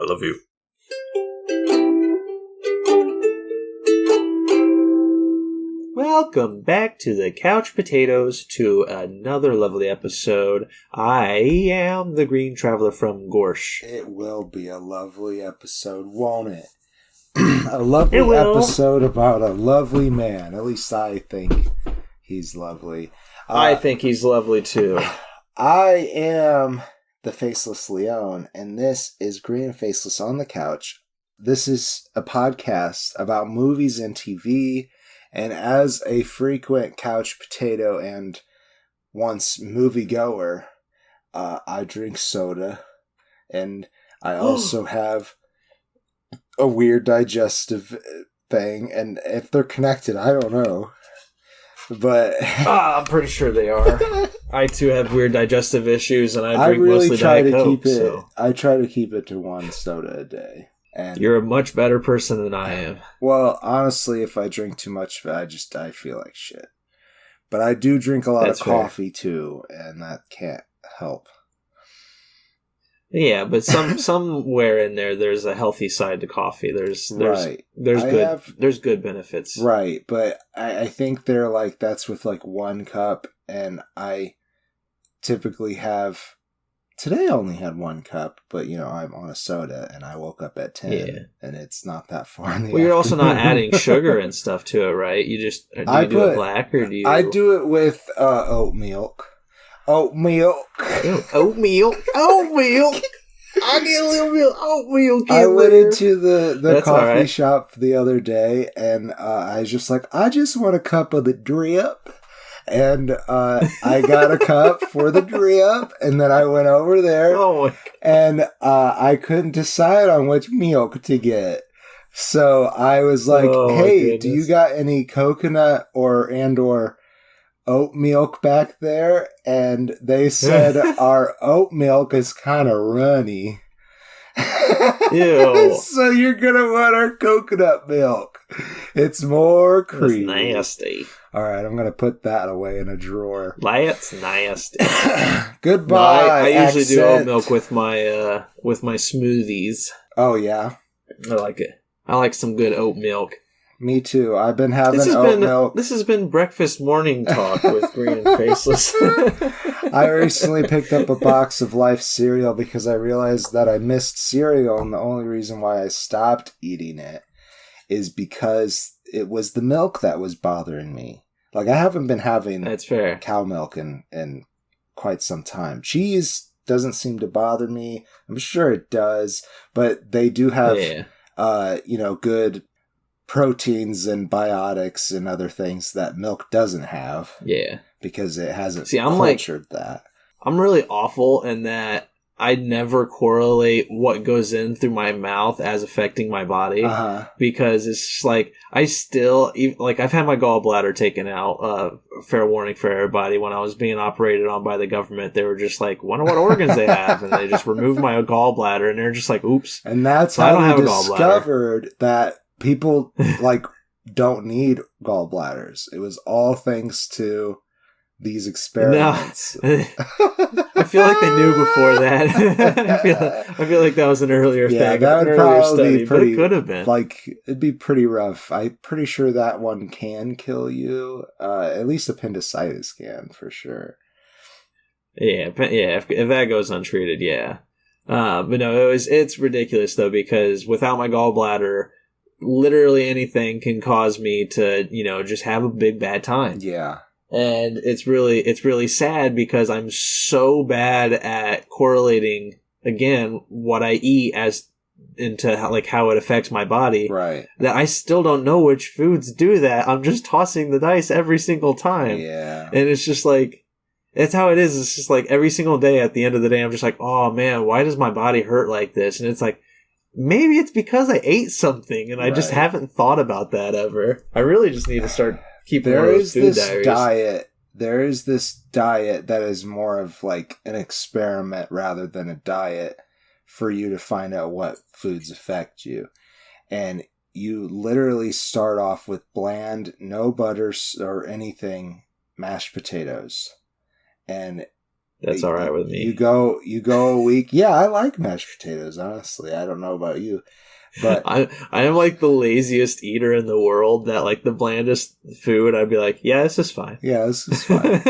I love you. Welcome back to the Couch Potatoes, to another lovely episode. I am the Green Traveler from Gorsh. It will be a lovely episode, won't it? A lovely episode about a lovely man. At least I think he's lovely. I think he's lovely too. I am the Faceless Leon, and this is Green Faceless on the Couch. This is a podcast about movies and TV, and as a frequent couch potato and once moviegoer, I drink soda, and I also have a weird digestive thing, and if they're connected, I don't know. But I'm pretty sure they are. I too have weird digestive issues, and I drink really mostly try Diet to Coke, keep it. so. I try to keep it to one soda a day. And You're a much better person than I am. well, honestly, if I drink too much, I feel like shit. But I do drink a lot That's of coffee too, and that can't help. Yeah, but somewhere in there's a healthy side to coffee. There's good benefits. Right, but I think they're like, that's with like 1 cup, and I typically have, today I only had 1 cup, but I'm on a soda, and I woke up at 10, and it's not that far in the Well, you're also not adding sugar and stuff to it, right? You just, do you do it black, or do you? I do it with oat milk. Oat milk. Oatmeal. I get a little bit of oatmeal. I went into the coffee shop the other day, and I was just like, I just want a cup of the drip. And I got a cup for the drip, and then I went over there, and I couldn't decide on which milk to get. So I was like, hey, do you got any coconut or oat milk back there? And they said our oat milk is kind of runny. Ew. So you're gonna want our coconut milk. It's more creamy. That's nasty. All right, I'm gonna put that away in a drawer. That's nasty. Goodbye. No, I usually do oat milk with my smoothies. Oh yeah, I like it. I like some good oat milk. Me too. I've been having oat milk. This has been breakfast morning talk with Green and Faceless. I recently picked up a box of Life cereal because I realized that I missed cereal, and the only reason why I stopped eating it is because it was the milk that was bothering me. Like, I haven't been having cow milk in quite some time. Cheese doesn't seem to bother me. I'm sure it does, but they do have good proteins and biotics and other things that milk doesn't have. Yeah. Because it hasn't cultured that. I'm really awful in that I never correlate what goes in through my mouth as affecting my body. Because it's just like, I've had my gallbladder taken out, fair warning for everybody, when I was being operated on by the government. They were just like, wonder what organs they have, and they just removed my gallbladder, and they're just like, oops. And that's how we discovered that people don't need gallbladders. It was all thanks to these experiments. No. I feel like they knew before that. I feel like that was an earlier thing. Yeah, that would probably be pretty. But it could have been. It'd be pretty rough. I'm pretty sure that one can kill you. At least appendicitis can, for sure. Yeah. If that goes untreated, yeah. But no, it's ridiculous though, because without my gallbladder, literally anything can cause me to, just have a big bad time. Yeah. And it's really sad because I'm so bad at correlating, again, what I eat as into how it affects my body. Right. That I still don't know which foods do that. I'm just tossing the dice every single time. Yeah. And it's just like, that's how it is. It's just like every single day at the end of the day, I'm just like, oh man, why does my body hurt like this? And it's like, maybe it's because I ate something and I just haven't thought about that ever. I really just need to start keeping one of those food diaries. There is this diet that is more of like an experiment rather than a diet for you to find out what foods affect you. And you literally start off with bland, no butter or anything, mashed potatoes. And That's all right with me. You go a week. Yeah, I like mashed potatoes, honestly. I don't know about you. But I am like the laziest eater in the world. That like the blandest food, I'd be like, yeah, this is fine. Yeah, this is fine.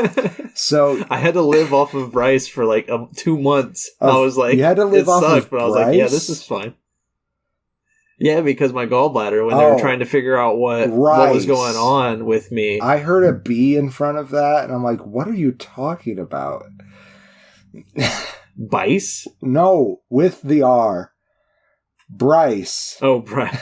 So I had to live off of rice for like 2 months. I was like, you had to live off of but I was like, yeah, this is fine. Yeah, because my gallbladder, when they were trying to figure out what was going on with me, I heard a B in front of that, and I'm like, what are you talking about? Bice? No, with the R. Bryce. Oh, Bryce.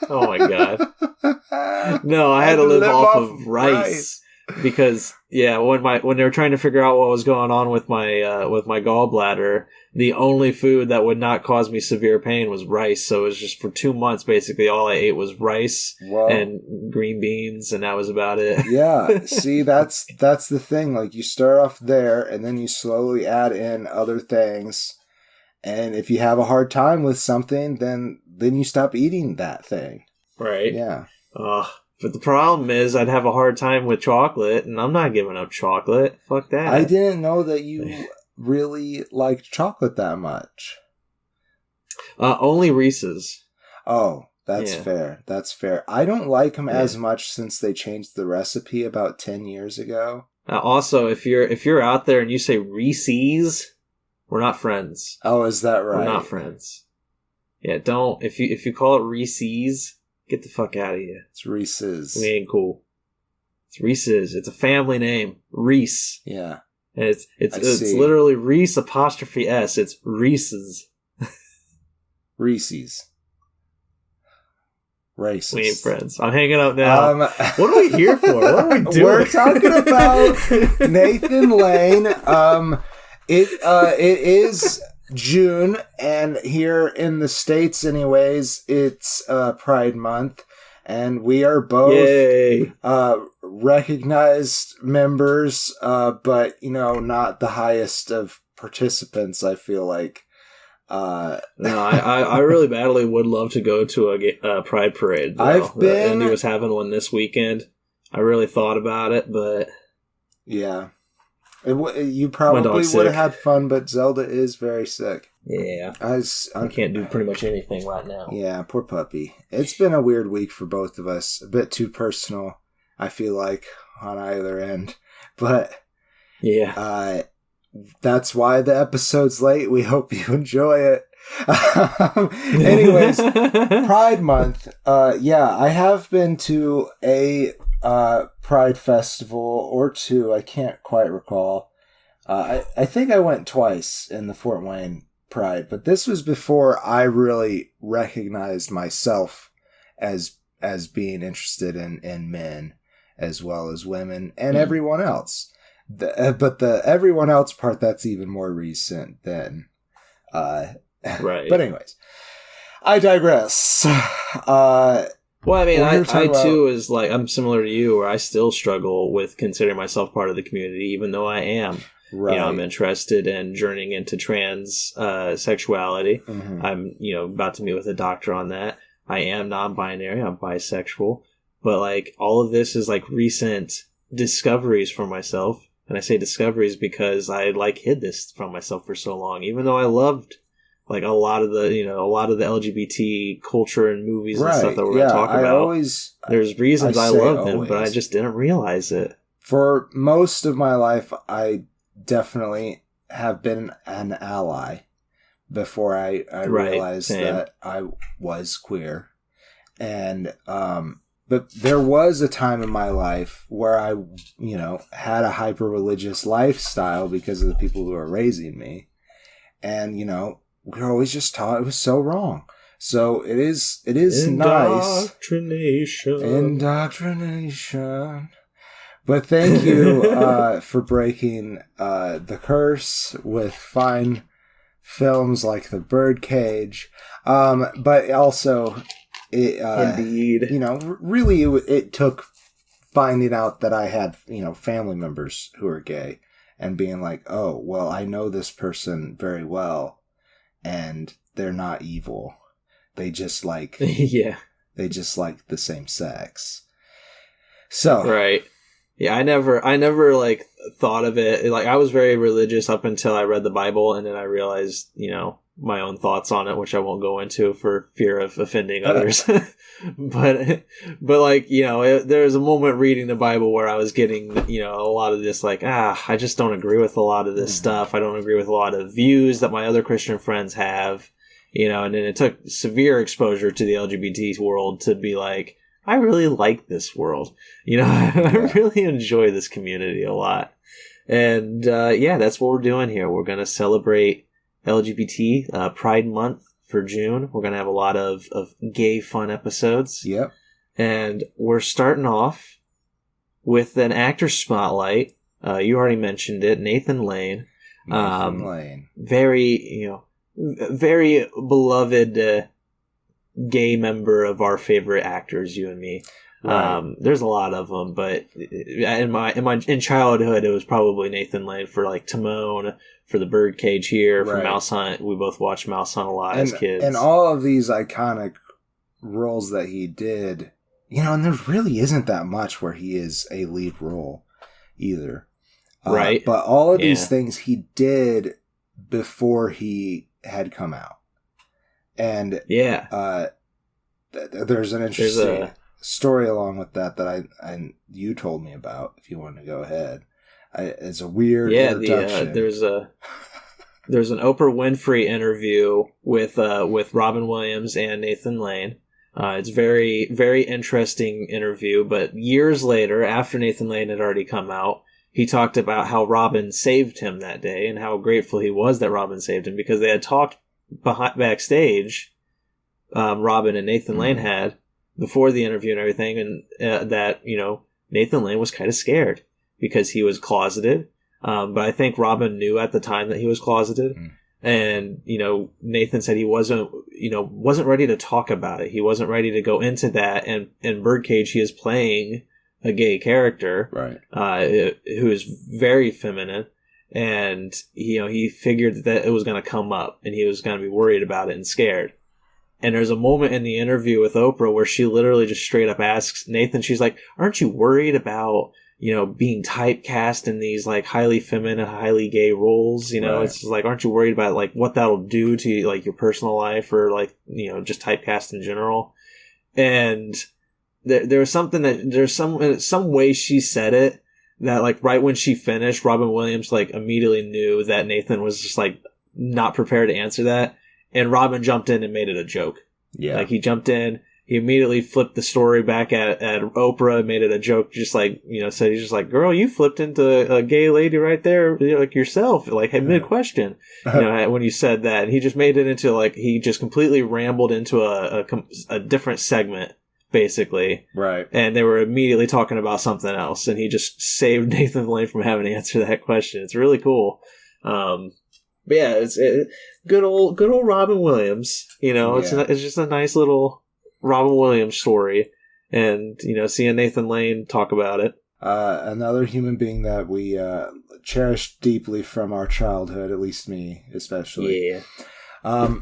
Oh my god. No, I had to live off of rice. Because when they were trying to figure out what was going on with my gallbladder, the only food that would not cause me severe pain was rice. So it was just for 2 months basically all I ate was rice and green beans, and that was about it. Yeah, see, that's the thing. Like, you start off there and then you slowly add in other things. And if you have a hard time with something, then you stop eating that thing. Right. Yeah. But the problem is I'd have a hard time with chocolate, and I'm not giving up chocolate. Fuck that. I didn't know that you really liked chocolate that much. Only Reese's. Oh, that's fair. That's fair. I don't like them as much since they changed the recipe about 10 years ago. Also, if you're out there and you say Reese's, we're not friends. Oh, is that right? We're not friends. Yeah, don't. If you call it Reese's, get the fuck out of here. It's Reese's. We ain't cool. It's Reese's. It's a family name. Reese. Yeah. And it's literally Reese apostrophe S. It's Reese's. Reese's. Racist. We ain't friends. I'm hanging up now. What are we here for? What are we doing? We're talking about Nathan Lane. It is June, and here in the States anyways, it's Pride Month, and we are both recognized members, but, not the highest of participants, I feel like. No, I really badly would love to go to a Pride Parade, though. Andy was having one this weekend. I really thought about it, but... Yeah. You probably would have had fun, but Zelda is very sick. Yeah. I can't do pretty much anything right now. Yeah, poor puppy. It's been a weird week for both of us. A bit too personal, I feel like, on either end. But yeah, that's why the episode's late. We hope you enjoy it. Anyways, Pride Month. I have been to a Pride Festival or two. I can't quite recall. I think I went twice in the Fort Wayne Pride, but this was before I really recognized myself as being interested in men as well as women and everyone else. But the everyone else part, that's even more recent than right. But anyways, I digress. Well, I mean, I too is like, I'm similar to you, where I still struggle with considering myself part of the community, even though I am. Right. I'm interested in journeying into trans sexuality. Mm-hmm. I'm, about to meet with a doctor on that. I am non-binary. I'm bisexual. But, like, all of this is, like, recent discoveries for myself. And I say discoveries because I, like, hid this from myself for so long, even though I loved... like a lot of the LGBT culture and movies and stuff that we're going to talk about. There's reasons I love them, but I just didn't realize it. For most of my life, I definitely have been an ally before I realized that I was queer. And, but there was a time in my life where I, had a hyper-religious lifestyle because of the people who were raising me. And, we were always just taught it was so wrong. So it is nice. Indoctrination. But thank you for breaking the curse with fine films like The Birdcage. But also, indeed, really it took finding out that I had, family members who are gay and being like, oh, well, I know this person very well. And they're not evil. They just like they just like the same sex. So right. Yeah, I never like thought of it, like I was very religious up until I read the Bible, and then I realized, my own thoughts on it, which I won't go into for fear of offending others. but like, there was a moment reading the Bible where I was getting, a lot of this, like, I just don't agree with a lot of this stuff. I don't agree with a lot of views that my other Christian friends have, and then it took severe exposure to the LGBT world to be like, I really like this world. I really enjoy this community a lot. And, that's what we're doing here. We're going to celebrate LGBT Pride Month for June. We're going to have a lot of gay fun episodes. Yep. And we're starting off with an actor spotlight. You already mentioned it, Nathan Lane. Very, very beloved gay member of our favorite actors, you and me. Right. There's a lot of them, but in childhood, it was probably Nathan Lane for like Timon, for the Birdcage here, for Mouse Hunt. We both watched Mouse Hunt a lot as kids. And all of these iconic roles that he did, and there really isn't that much where he is a lead role either. Right. But all of these things he did before he had come out. And there's an interesting story along with that you told me about, if you want to go ahead. It's a weird introduction. There's an Oprah Winfrey interview with Robin Williams and Nathan Lane. It's very, very interesting interview, but years later, after Nathan Lane had already come out, he talked about how Robin saved him that day and how grateful he was that Robin saved him, because they had talked backstage, Robin and Nathan Lane had, before the interview and everything, and that, Nathan Lane was kind of scared because he was closeted. But I think Robin knew at the time that he was closeted. And, Nathan said he wasn't ready to talk about it. He wasn't ready to go into that. And in Birdcage, he is playing a gay character, who is very feminine. And, he figured that it was going to come up and he was going to be worried about it and scared. And there's a moment in the interview with Oprah where she literally just straight up asks Nathan, she's like, aren't you worried about, being typecast in these like highly feminine, highly gay roles? It's like, aren't you worried about like what that'll do to like your personal life or like, just typecast in general? And there was something there's some way she said it that like right when she finished, Robin Williams like immediately knew that Nathan was just like not prepared to answer that. And Robin jumped in and made it a joke. Yeah. Like he jumped in, he immediately flipped the story back at Oprah, made it a joke, just like, said, he's just like, girl, you flipped into a gay lady right there, like yourself, like mid-question, when you said that. And he just made it into like, he just completely rambled into a different segment, basically. Right. And they were immediately talking about something else. And he just saved Nathan Lane from having to answer that question. It's really cool. But yeah, it's good old Robin Williams. It's just a nice little Robin Williams story, and seeing Nathan Lane talk about it. Another human being that we cherish deeply from our childhood, at least me, especially. Yeah.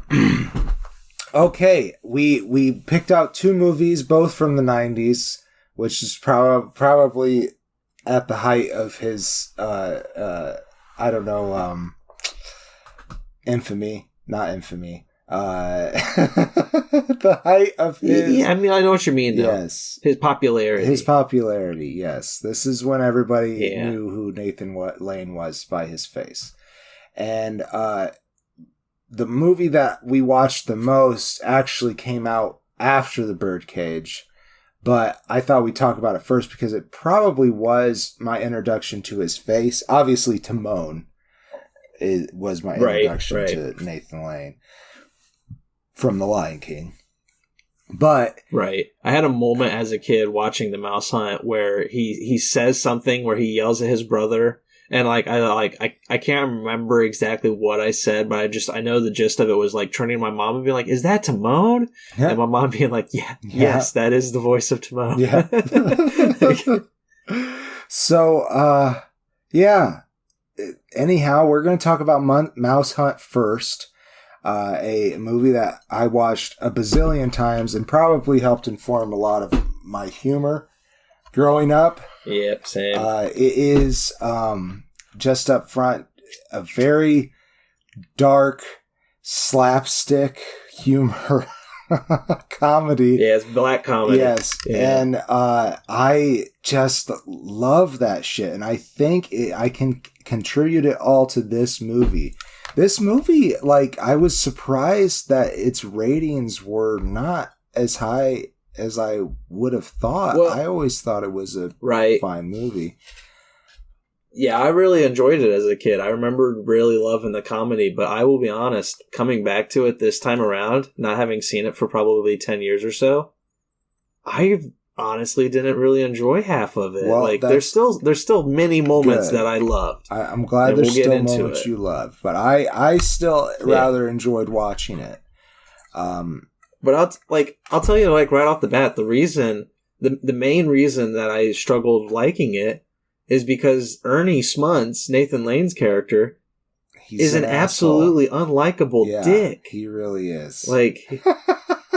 Okay, we picked out two movies, both from the 90s, which is probably at the height of his infamy, not infamy. The height of his... Yeah, I mean, I know what you mean, though. Yes. His popularity. Yes. This is when everybody knew who Nathan Lane was by his face. And the movie that we watched the most actually came out after the Birdcage, but I thought we'd talk about it first because it probably was my introduction to his face. Obviously, Timon was my introduction to Nathan Lane from The Lion King. But I had a moment as a kid watching The Mouse Hunt where he says something where he yells at his brother, and I can't remember exactly what I said, but I know the gist of it was like turning to my mom and being like, "Is that Timon?" Yeah. And my mom being like, "Yes, that is the voice of Timon." Yeah. So, anyhow, we're going to talk about Mouse Hunt first. A movie that I watched a bazillion times and probably helped inform a lot of my humor growing up. Yep, same. It is just up front a very dark slapstick humor comedy. Yeah, it's black comedy. Yes, yeah. And I just love that shit, and I think I can contribute it all to this movie. This movie, like, I was surprised that its ratings were not as high as I would have thought. Well, I always thought it was a fine movie. Yeah, I really enjoyed it as a kid. I remember really loving the comedy, but I will be honest, coming back to it this time around, not having seen it for probably 10 years or so, I honestly didn't really enjoy half of it. Well, like, there's still many moments that I loved. I'm glad there's still moments you love, but I still rather enjoyed watching it. But I'll tell you, like, right off the bat, the main reason that I struggled liking it is because Ernie Smuntz, Nathan Lane's character, is an absolutely unlikable dick. He really is. Like,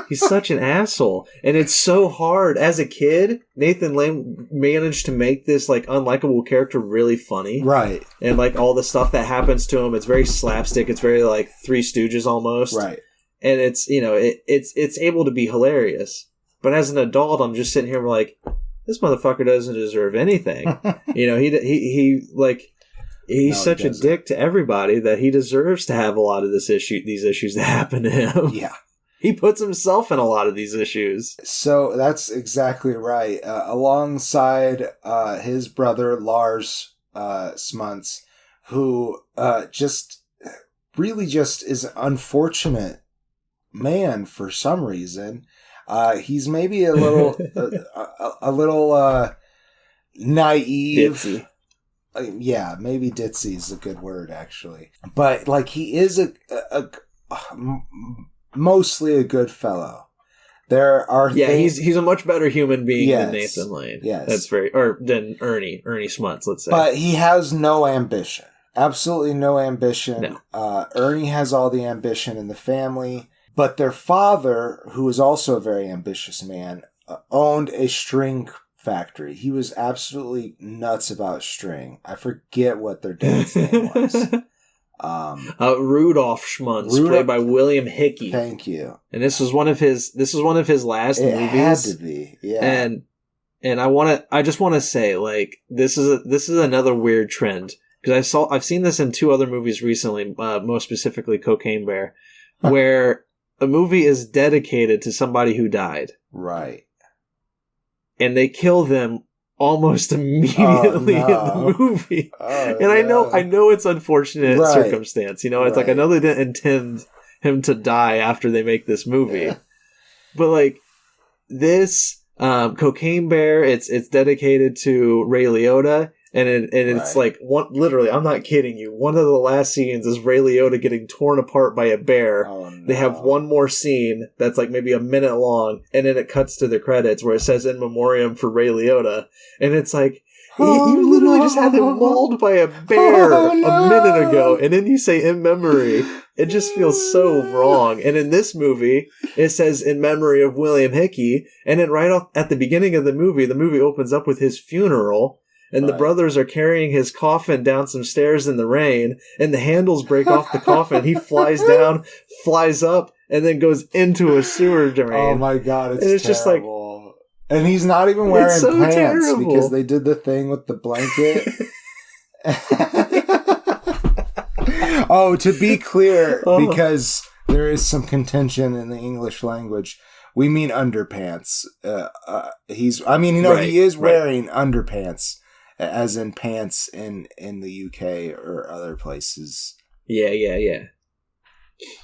he's such an asshole. And it's so hard. As a kid, Nathan Lane managed to make this, like, unlikable character really funny. Right. And, like, all the stuff that happens to him, it's very slapstick. It's very, like, Three Stooges almost. Right. And it's, you know, it's able to be hilarious. But as an adult, I'm just sitting here like, this motherfucker doesn't deserve anything. You know, he's such a dick to everybody that he deserves to have a lot of these issues that happen to him. Yeah. He puts himself in a lot of these issues. So that's exactly right. Alongside his brother, Lars Smuntz, who just is an unfortunate man for some reason. He's maybe a little naive. Ditzy. Yeah, maybe ditzy is a good word, actually. But, like, he is mostly a good fellow. There are he's a much better human being than Nathan Lane. Yes, that's than Ernie Smuntz. Let's say, but he has no ambition. Absolutely no ambition. No. Ernie has all the ambition in the family. But their father, who was also a very ambitious man, owned a string factory. He was absolutely nuts about string. I forget what their dad's name was. Rudolph Schmuntz, played by William Hickey. Thank you. And this was one of his last movies. It had to be, yeah. And I just want to say, like, this is another weird trend, because I've seen this in two other movies recently, most specifically Cocaine Bear, where a movie is dedicated to somebody who died. Right. And they kill them almost immediately in the movie. And I know it's unfortunate circumstance. You know, it's like, I know they didn't intend him to die after they make this movie. Yeah. But, like, this Cocaine Bear, it's dedicated to Ray Liotta. And it's like, literally, I'm not kidding you. One of the last scenes is Ray Liotta getting torn apart by a bear. Oh, no. They have one more scene that's like maybe a minute long, and then it cuts to the credits where it says "In Memoriam" for Ray Liotta, and it's like, you literally just had him mauled by a bear a minute ago, and then you say "In memory." It just feels so wrong. And in this movie, it says "In memory of William Hickey," and then right off at the beginning of the movie opens up with his funeral. And the brothers are carrying his coffin down some stairs in the rain, and the handles break off the coffin. He flies down, flies up, and then goes into a sewer drain. Oh my god, it's just like, and he's not even wearing pants because they did the thing with the blanket. Oh, to be clear, because there is some contention in the English language, we mean underpants. He is wearing underpants. As in pants in the UK or other places. Yeah.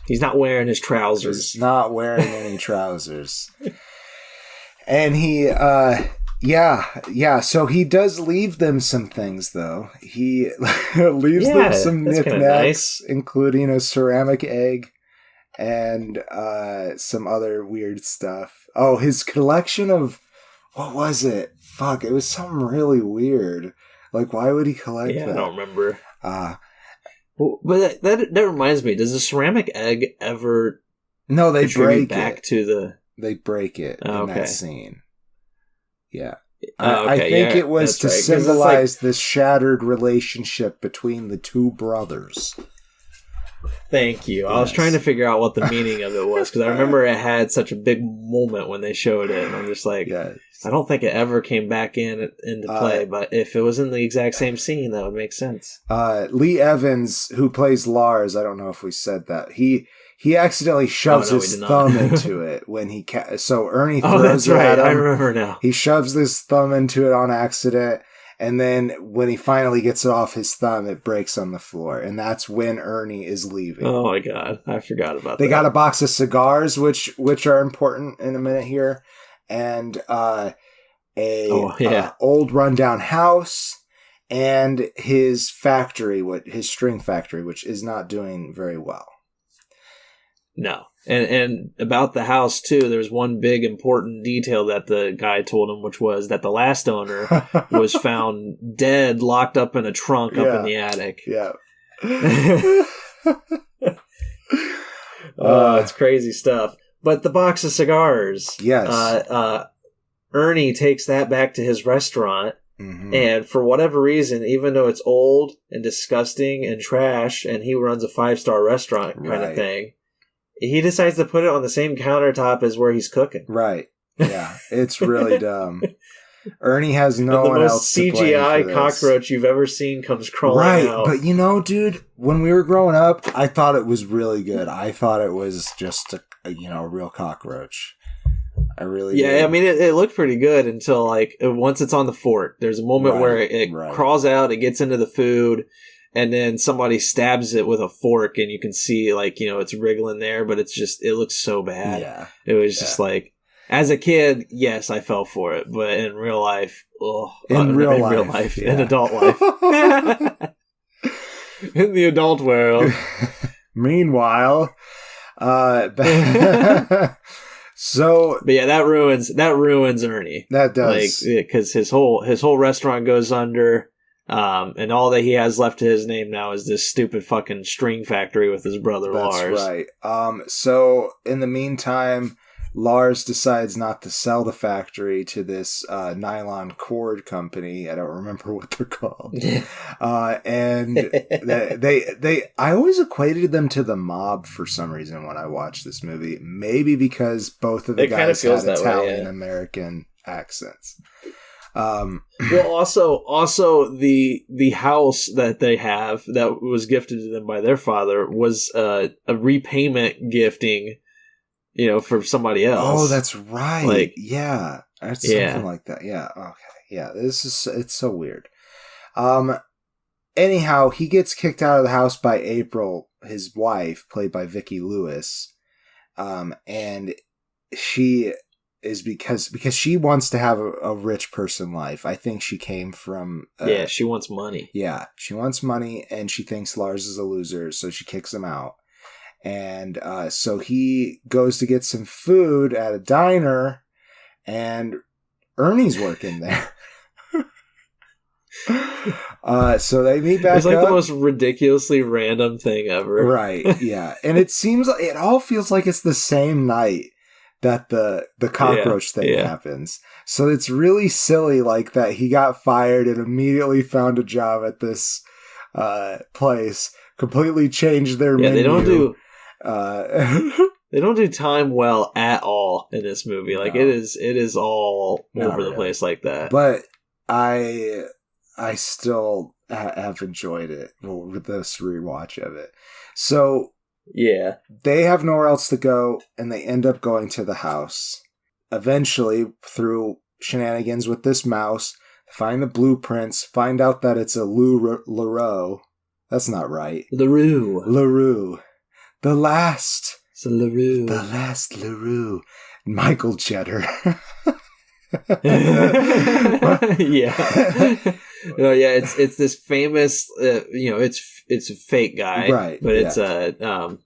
He's not wearing his trousers. He's not wearing any trousers. And he, so he does leave them some things, though. He leaves them some knickknacks, including a ceramic egg and some other weird stuff. Oh, his collection of... What was it? Fuck, it was something really weird. Like, why would he collect that? I don't remember. But that reminds me, does the ceramic egg ever... No, they break back to the... They break it in that scene. Yeah. I think it was to symbolize this shattered relationship between the two brothers. Thank you. Yes. I was trying to figure out what the meaning of it was, because I remember it had such a big moment when they showed it, and I'm just like, I don't think it ever came back into play, but if it was in the exact same scene, that would make sense. Lee Evans, who plays Lars, I don't know if we said that, he accidentally shoves his thumb into it when he so Ernie throws it at him. I remember now. He shoves his thumb into it on accident, and then when he finally gets it off his thumb, it breaks on the floor, and that's when Ernie is leaving. Oh my god, I forgot about that. They got a box of cigars, which are important in a minute here, and old rundown house, and his factory, his string factory, which is not doing very well. No. And about the house, too, there's one big important detail that the guy told him, which was that the last owner was found dead, locked up in a trunk up in the attic. Yeah. It's crazy stuff. But the box of cigars. Yes. Ernie takes that back to his restaurant. Mm-hmm. And for whatever reason, even though it's old and disgusting and trash, and he runs a 5-star restaurant kind of thing, he decides to put it on the same countertop as where he's cooking. Right. Yeah. It's really dumb. Ernie has no one else to blame for this. The most CGI cockroach you've ever seen comes crawling out. But dude, when we were growing up, I thought it was really good. I thought it was just a real cockroach. I really did. I mean, it looked pretty good until, once it's on the fork. There's a moment where it crawls out, it gets into the food, and then somebody stabs it with a fork, and you can see, it's wriggling there, but it looks so bad. Yeah. It was just as a kid, yes, I fell for it, but in real life, in real life, in adult life, in the adult world. Meanwhile, so, but that ruins Ernie. That does, because his whole restaurant goes under. And all that he has left to his name now is this stupid fucking string factory with his brother Lars. That's right. So in the meantime, Lars decides not to sell the factory to this nylon cord company. I don't remember what they're called. And I always equated them to the mob for some reason when I watched this movie. Maybe because both of the guys had Italian American accents. Well, also the house that they have that was gifted to them by their father was a repayment gifting, for somebody else. Oh, that's right. That's something like that. Yeah. Okay. Yeah. It's so weird. Anyhow, he gets kicked out of the house by April, his wife, played by Vicki Lewis, and she is because she wants to have a rich person life. I think she came from... she wants money. Yeah, she wants money, and she thinks Lars is a loser, so she kicks him out. And so he goes to get some food at a diner, and Ernie's working there. So they meet back up. It's the most ridiculously random thing ever. Right, yeah. And it seems like it all feels like it's the same night that the cockroach thing happens. So it's really silly that he got fired and immediately found a job at this place, completely changed their menu. They don't do time well at all in this movie. It is all over the place like that. But I still have enjoyed it with this rewatch of it. So yeah, they have nowhere else to go, and they end up going to the house. Eventually, through shenanigans with this mouse, find the blueprints, find out that it's a LaRue. That's not right. LaRue. The last LaRue. Michael Cheddar. It's this famous, it's a fake guy, right? But it's a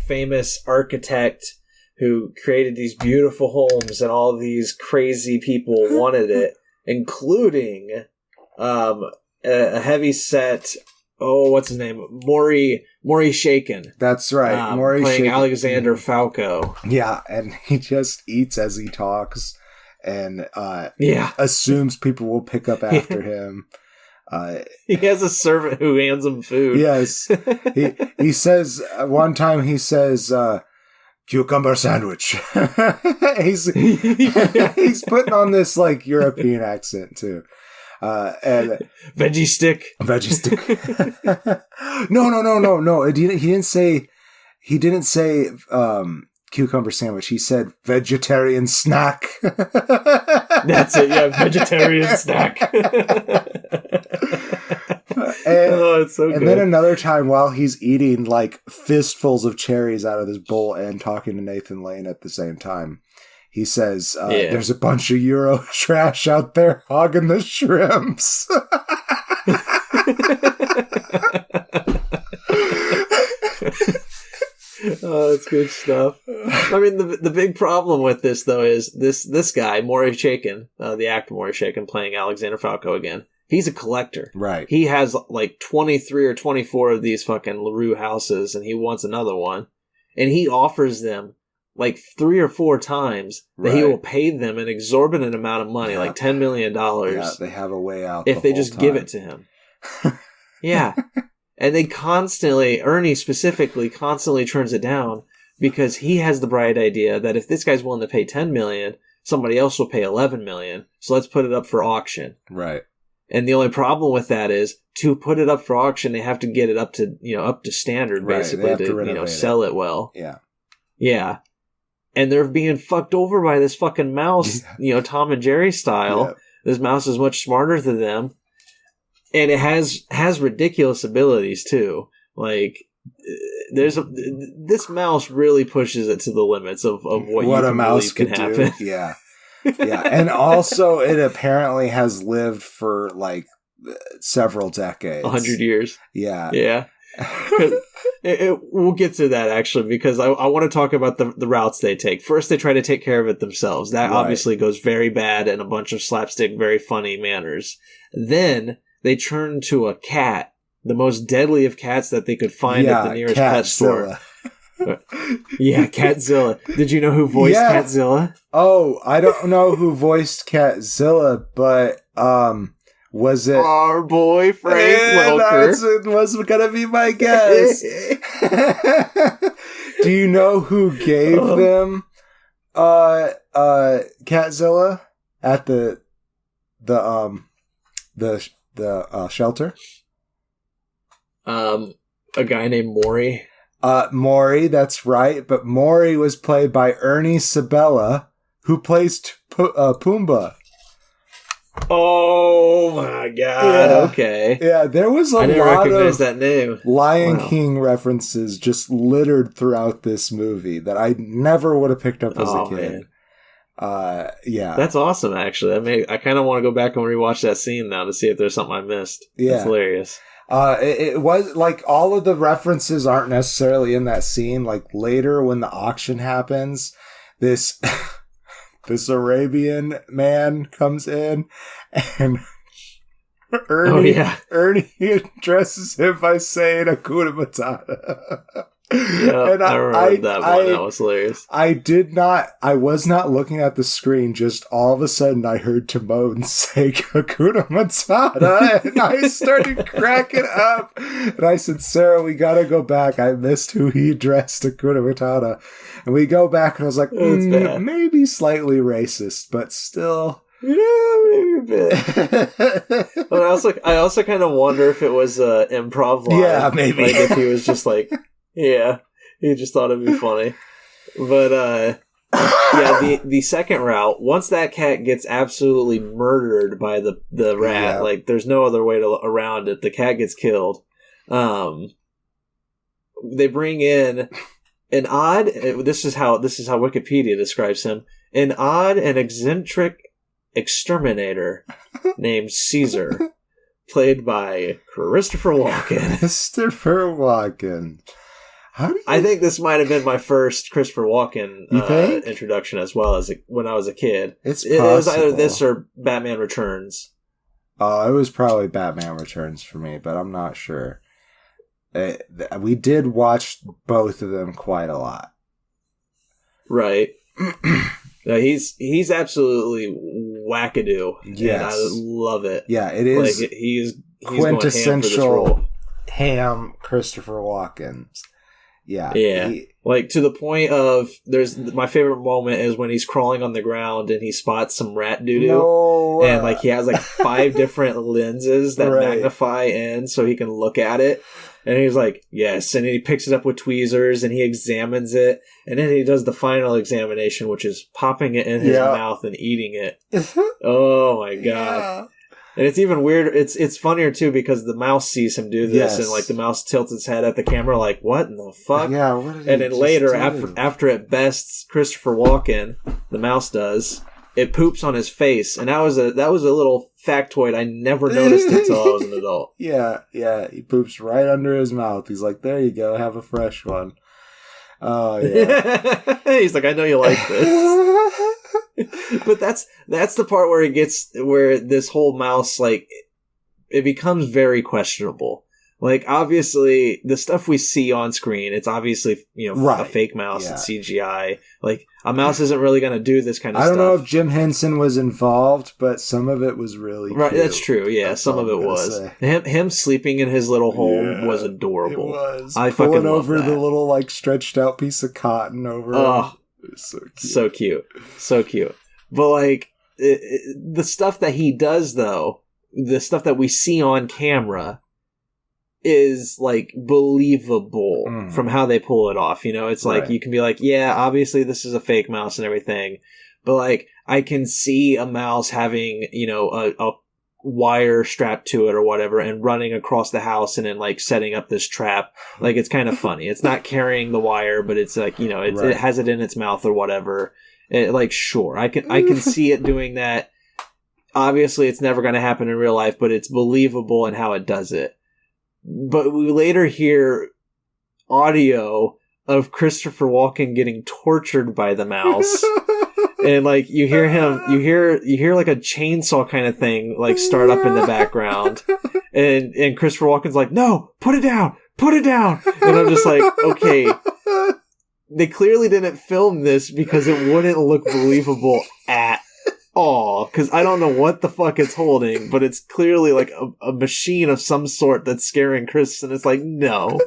famous architect who created these beautiful homes, and all these crazy people wanted it, including a heavy set. Oh, what's his name? Maury Shaken. That's right. Maury playing Shaken. Alexander Falco. Yeah, and he just eats as he talks. and assumes people will pick up after him. He has a servant who hands him food. Yes. He says, one time he says, cucumber sandwich. he's putting on this like European accent too. And veggie stick. No. He didn't say cucumber sandwich. He said vegetarian snack. That's it. Yeah, vegetarian snack. It's so good. And then another time while he's eating like fistfuls of cherries out of this bowl and talking to Nathan Lane at the same time, he says, there's a bunch of Euro trash out there hogging the shrimps. Oh, that's good stuff. I mean, the big problem with this, though, is this guy, Maury Chaykin, the actor Maury Chaykin, playing Alexander Falco again. He's a collector. Right. He has like 23 or 24 of these fucking LaRue houses, and he wants another one. And he offers them like 3 or 4 times that he will pay them an exorbitant amount of money, like $10 million. Yeah, they have a way out if they just give it to him. Yeah. And they Ernie specifically constantly turns it down because he has the bright idea that if this guy's willing to pay $10 million, somebody else will pay $11 million. So let's put it up for auction. Right. And the only problem with that is to put it up for auction, they have to get it up to standard basically to sell it well. Yeah. Yeah. And they're being fucked over by this fucking mouse, Tom and Jerry style. Yep. This mouse is much smarter than them. And it has ridiculous abilities too. Like this mouse really pushes it to the limits of what a mouse can happen. Do. Yeah. Yeah. And also it apparently has lived for like several decades. 100 years. Yeah. Yeah. We'll get to that actually because I want to talk about the routes they take. First, they try to take care of it themselves. That obviously goes very bad in a bunch of slapstick, very funny manners. Then they turn to a cat, the most deadly of cats that they could find at the nearest pet store. Yeah, Catzilla. Did you know who voiced Catzilla? Oh, I don't know who voiced Catzilla, but was it our boy Frank Welker? That was gonna be my guess. Do you know who gave them Catzilla at the shelter? A guy named Maury. Maury, that's right. But Maury was played by Ernie Sabella, who plays Pumbaa. Oh my god! Yeah. Okay. Yeah, there was a lot of that name. Lion King references just littered throughout this movie that I never would have picked up as a kid. Man. Yeah, that's awesome. Actually, I kind of want to go back and rewatch that scene now to see if there's something I missed. Yeah, that's hilarious. It was like all of the references aren't necessarily in that scene. Like later when the auction happens, this Arabian man comes in and Ernie addresses him by saying Hakuna Matata. Yeah, and I remember that one. That was hilarious. I was not looking at the screen. Just all of a sudden, I heard Timon say Hakuna Matata, and I started cracking up. And I said, Sarah, we gotta go back. I missed who he addressed Hakuna Matata. And we go back, and I was like, maybe slightly racist, but still. Yeah, maybe a bit. But I also kind of wonder if it was an improv line. Yeah, maybe. Like if he was just like, yeah, he just thought it'd be funny. But yeah, the second route, once that cat gets absolutely murdered by the rat, like there's no other way around it. The cat gets killed. They bring in an odd. This is how Wikipedia describes him: an odd and eccentric exterminator named Caesar, played by Christopher Walken. Christopher Walken. I think this might have been my first Christopher Walken introduction as well as when I was a kid. It was either this or Batman Returns. Oh, it was probably Batman Returns for me, but I'm not sure. We did watch both of them quite a lot. Right. No, he's absolutely wackadoo. Yes. And I love it. Yeah, it is. Like, he's quintessential ham Christopher Walken. Yeah. Yeah. Like, to the point of, my favorite moment is when he's crawling on the ground and he spots some rat doo-doo. No. And, like, he has, like, 5 different lenses that magnify in so he can look at it. And he's like, yes. And he picks it up with tweezers and he examines it. And then he does the final examination, which is popping it in his mouth and eating it. Oh, my God. Yeah. And it's even weird. It's funnier, too, because the mouse sees him do this. And, like, the mouse tilts its head at the camera like, what in the fuck? Yeah, what did And then later, after it bests Christopher Walken, the mouse does, it poops on his face. And that was a little factoid I never noticed until I was an adult. Yeah. He poops right under his mouth. He's like, there you go, have a fresh one. Oh, yeah. He's like, I know you like this. But that's the part where this whole mouse, like, it becomes very questionable. Like, obviously, the stuff we see on screen, it's obviously, a fake mouse and CGI. Like, a mouse isn't really going to do this kind of stuff. I don't know if Jim Henson was involved, but some of it was really cute. Right, that's true, yeah. That's some of it was. Him sleeping in his little home was adorable. It was. I fucking pulling love over that. the little, like, stretched out piece of cotton over him. It was so cute. So cute. But, like, the stuff that he does, though, the stuff that we see on camera is, like, believable from how they pull it off. It's like, you can be like, yeah, obviously this is a fake mouse and everything. But, like, I can see a mouse having, a wire strapped to it or whatever and running across the house and then, like, setting up this trap. Like, it's kind of funny. It's not carrying the wire, but it's like, it has it in its mouth or whatever. Like, sure, I can see it doing that. Obviously, it's never going to happen in real life, but it's believable in how it does it. But we later hear audio of Christopher Walken getting tortured by the mouse. And, like, you hear like a chainsaw kind of thing, like, start up in the background. And Christopher Walken's like, no, put it down. And I'm just like, okay. They clearly didn't film this because it wouldn't look believable at all. Because I don't know what the fuck it's holding, but it's clearly like a machine of some sort that's scaring Chris, and it's like, no.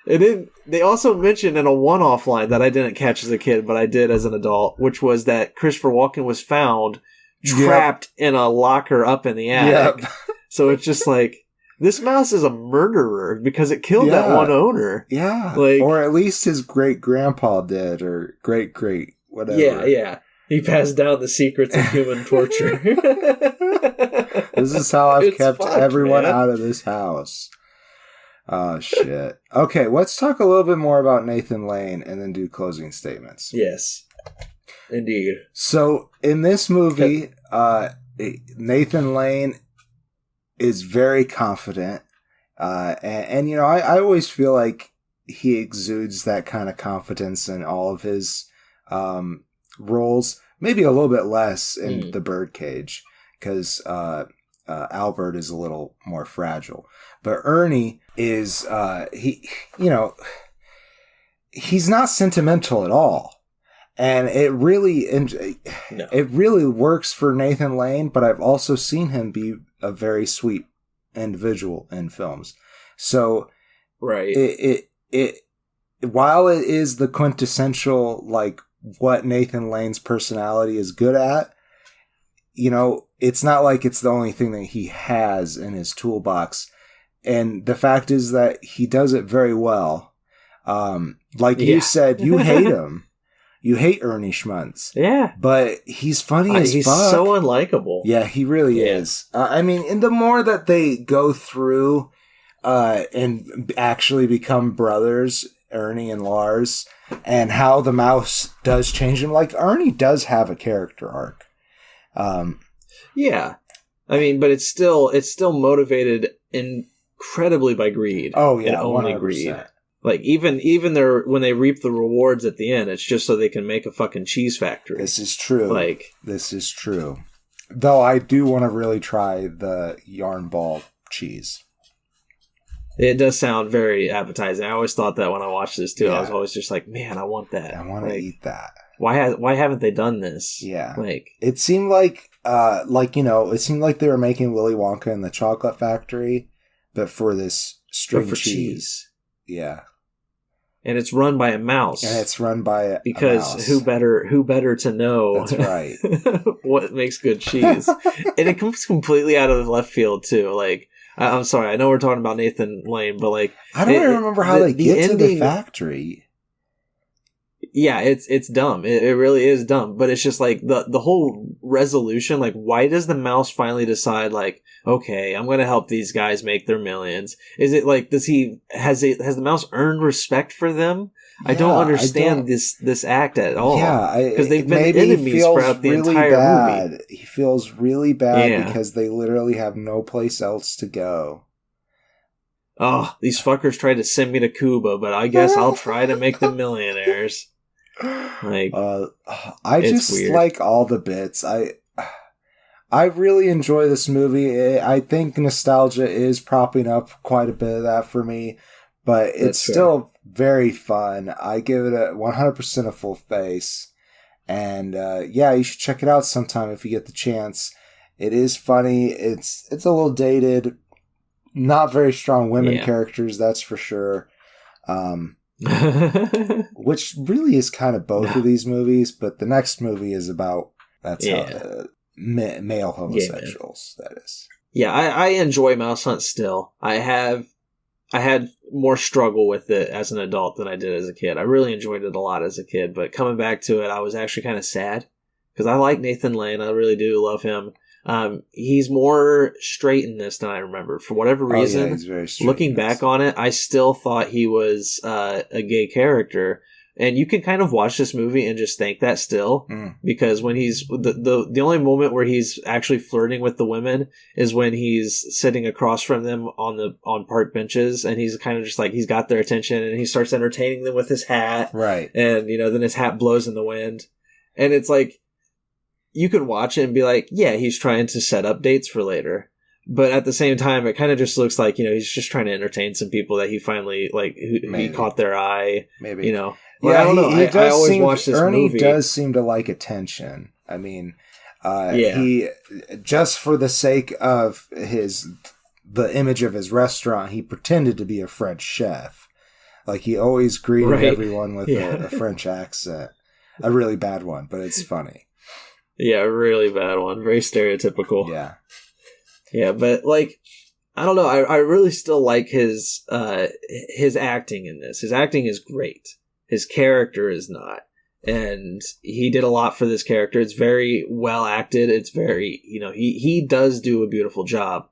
And then they also mentioned in a one-off line that I didn't catch as a kid, but I did as an adult, which was that Christopher Walken was found trapped in a locker up in the attic. Yep. So it's just like, this mouse is a murderer because it killed that one owner. Yeah. Like, or at least his great-grandpa did, or great-great, whatever. Yeah. He passed down the secrets of human torture. This is how I've kept everyone out of this house. Oh, shit. Okay, let's talk a little bit more about Nathan Lane and then do closing statements. Yes. Indeed. So, in this movie, Nathan Lane is very confident. And I always feel like he exudes that kind of confidence in all of his roles. Maybe a little bit less in the Birdcage, because Albert is a little more fragile. But Ernie is, he's not sentimental at all. And it really works for Nathan Lane, but I've also seen him be a very sweet individual in films. So, right. While it is the quintessential, like, what Nathan Lane's personality is good at, it's not like it's the only thing that he has in his toolbox. And the fact is that he does it very well. You said, you hate him. You hate Ernie Schmuntz. Yeah. But he's funny as fuck. He's so unlikable. Yeah, he really is. And the more that they go through and actually become brothers, Ernie and Lars, and how the mouse does change him, like, Ernie does have a character arc. Yeah. But it's still motivated incredibly by greed. Oh, yeah, and only 100%. Greed. Like, even when they reap the rewards at the end, it's just so they can make a fucking cheese factory. This is true. This is true. Though I do want to really try the yarn ball cheese. It does sound very appetizing. I always thought that when I watched this, too. Yeah. I was always just like, man, I want that. I want to eat that. why haven't they done this? Yeah. Like, it seemed like it seemed like they were making Willy Wonka in the Chocolate Factory, but for this string cheese. Yeah. And it's run by a mouse. And it's run by a because mouse. who better to know? That's right. what makes good cheese? And it comes completely out of left field too. Like, I'm sorry, I know we're talking about Nathan Lane, but like, I don't even remember how they get to the factory. Yeah, it's dumb. It really is dumb. But it's just like the whole resolution. Like, why does the mouse finally decide, like, okay, I'm going to help these guys make their millions? Is it like, has the mouse earned respect for them? Yeah, I don't understand this act at all. Yeah, because they've been enemies throughout the entire movie. He feels really bad because they literally have no place else to go. Oh, these fuckers tried to send me to Cuba, but I guess I'll try to make them millionaires. Like, I just weird. Like all the bits. I really enjoy this movie. I think nostalgia is propping up quite a bit of that for me, but it's still very fun. I give it a 100% a full face, and you should check it out sometime if you get the chance. It is funny. It's a little dated. Not very strong women characters, that's for sure. Which really is kind of both of these movies, but the next movie is about male homosexuals. That is. Yeah, I enjoy Mouse Hunt still. I had more struggle with it as an adult than I did as a kid. I really enjoyed it a lot as a kid, but coming back to it, I was actually kind of sad because I like Nathan Lane. I really do love him. He's more straight in this than I remember. For whatever reason, he's very straight looking back on it, I still thought he was a gay character. And you can kind of watch this movie and just think that still, because when he's the only moment where he's actually flirting with the women is when he's sitting across from them on park benches, and he's kind of just like, he's got their attention, and he starts entertaining them with his hat, right? And then his hat blows in the wind, and it's like, you could watch it and be like, yeah, he's trying to set up dates for later. But at the same time, it kind of just looks like, he's just trying to entertain some people that he finally, he caught their eye. Maybe. I don't know. I always watch this Ernie movie. Does seem to like attention. I mean, he, just for the sake of the image of his restaurant, he pretended to be a French chef. Like, he always greeted everyone with a French accent. A really bad one, but it's funny. Yeah, a really bad one. Very stereotypical. Yeah. Yeah, but I don't know. I really still like his acting in this. His acting is great. His character is not. And he did a lot for this character. It's very well acted. It's very, he does do a beautiful job.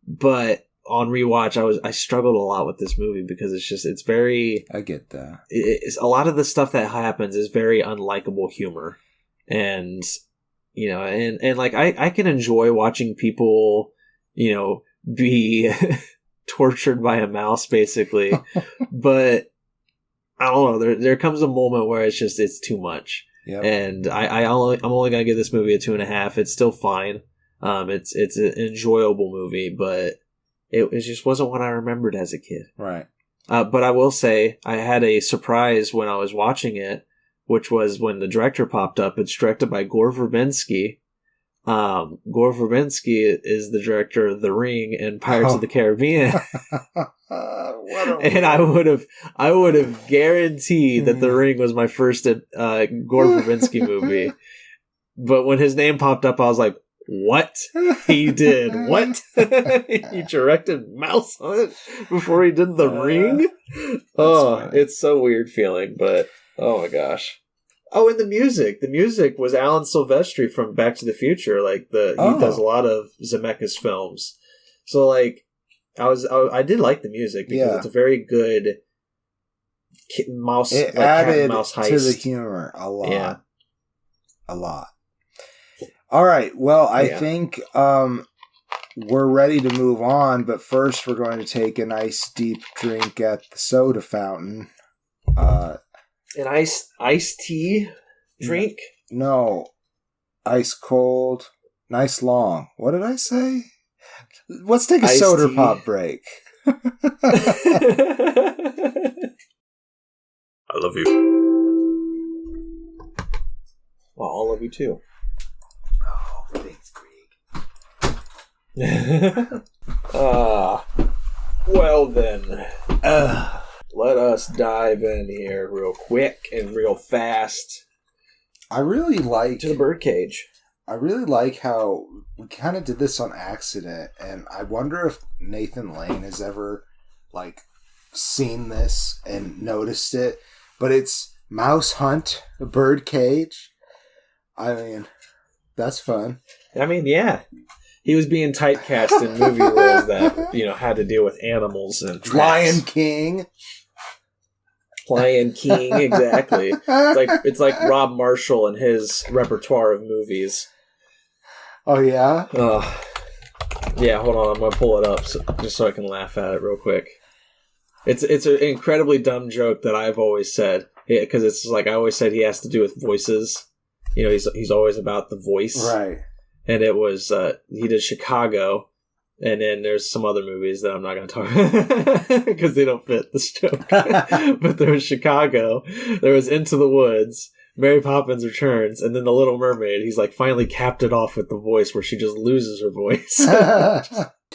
But on rewatch, I struggled a lot with this movie because it's very... I get that. It's a lot of the stuff that happens is very unlikable humor. And... I can enjoy watching people, be tortured by a mouse, basically. But I don't know. There comes a moment where it's too much. Yep. And I'm only gonna give this movie a 2.5. It's still fine. It's an enjoyable movie, but it just wasn't what I remembered as a kid. Right. But I will say I had a surprise when I was watching it, which was when the director popped up. It's directed by Gore Verbinski. Gore Verbinski is the director of The Ring and Pirates of the Caribbean. And I would have guaranteed that The Ring was my first Gore Verbinski movie. But when his name popped up, I was like, what? He did what? He directed Mouse Hunt before he did The Ring? Oh, it's so weird feeling, but oh my gosh. Oh, and the music. The music was Alan Silvestri from Back to the Future. He does a lot of Zemeckis films. So I did like the music because it's a very good mouse. It added mouse heist to the humor a lot. Yeah. A lot. All right. Well, I think we're ready to move on, but first we're going to take a nice deep drink at the soda fountain. An iced tea drink? No. Ice cold. Nice long. What did I say? Let's take a soda pop break. I love you. Well, I'll love you too. Oh, thanks, Greg. Well then. Let us dive in here real quick and real fast. I really like... To the Birdcage. I really like how we kind of did this on accident, and I wonder if Nathan Lane has ever, like, seen this and noticed it. But it's Mouse Hunt, a Birdcage. I mean, that's fun. I mean, yeah. He was being typecast in movie roles that, had to deal with animals and traps. Lion King. Lion King, exactly. It's like Rob Marshall and his repertoire of movies. Oh, yeah? Yeah, hold on. I'm going to pull it up just so I can laugh at it real quick. It's an incredibly dumb joke that I've always said. Because it's like I always said he has to do with voices. He's always about the voice. Right. And it was, he did Chicago. And then there's some other movies that I'm not going to talk about because they don't fit this joke. But there was Chicago. There was Into the Woods. Mary Poppins Returns, and then The Little Mermaid. He's like finally capped it off with the voice where she just loses her voice.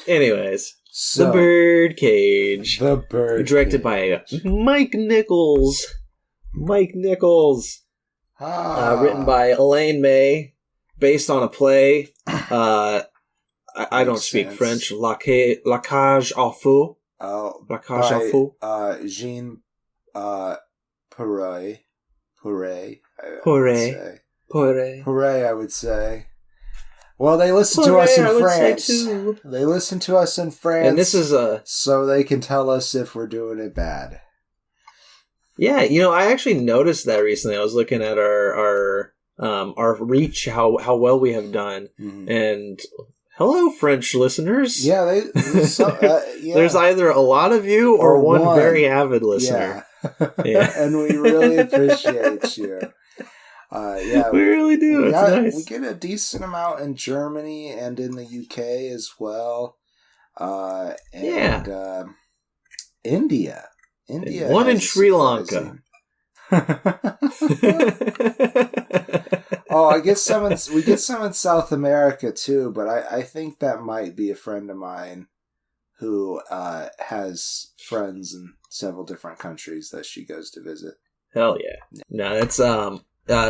Anyways, The Birdcage. The Birdcage. Directed by Mike Nichols. Written by Elaine May. Based on a play. I don't speak French. La Cage aux Fous. Oh, La Cage aux Fous. Jean Perret. I would say. Well, they listen to us in France. They listen to us in France. And this is so they can tell us if we're doing it bad. Yeah, I actually noticed that recently. I was looking at our reach, how well we have done, and hello, French listeners. Yeah, there's either a lot of you or one very avid listener. Yeah. And we really appreciate you. We really do. It's nice. We get a decent amount in Germany and in the UK as well. India. One in Sri Lanka. We get some in South America too, but I think that might be a friend of mine who has friends in several different countries that she goes to visit. Hell yeah. No, that's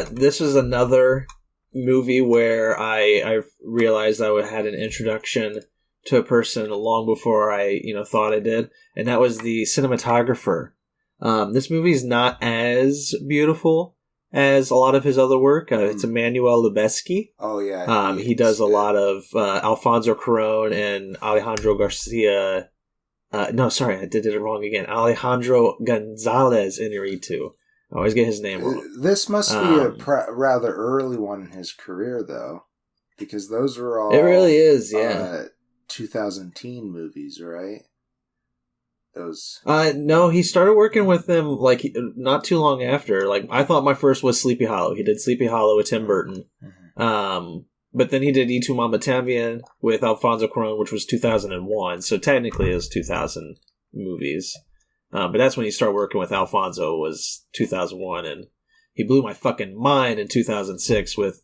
this was another movie where I realized I had an introduction to a person long before I thought I did, and that was the cinematographer. This movie is not as beautiful as a lot of his other work. It's Emmanuel Lubezki. Oh yeah, he does a lot of Alfonso Cuarón and Alejandro Garcia. No, sorry, I did it wrong again. Alejandro Gonzalez Iñárritu. I always get his name wrong. This must be a rather early one in his career, though, because those were all... It really is, yeah. 2010 movies, right? Those... No, he started working with them, not too long after. I thought my first was Sleepy Hollow. He did Sleepy Hollow with Tim Burton. Mm-hmm. But then he did Y Tu Mama Tambien with Alfonso Cuarón, which was 2001. So technically it was 2000 movies. But that's when he started working with Alfonso, was 2001. And he blew my fucking mind in 2006 with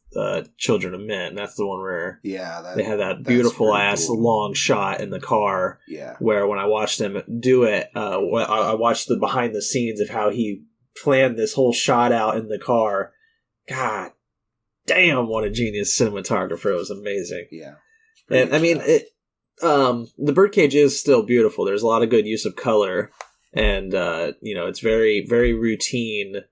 Children of Men. That's the one where they had that beautiful ass cool long shot in the car. Yeah. Where when I watched him do it, I watched the behind the scenes of how he planned this whole shot out in the car. God damn, what a genius cinematographer. It was amazing. Yeah. And I mean, the Birdcage is still beautiful. There's a lot of good use of color. And, it's very, very routine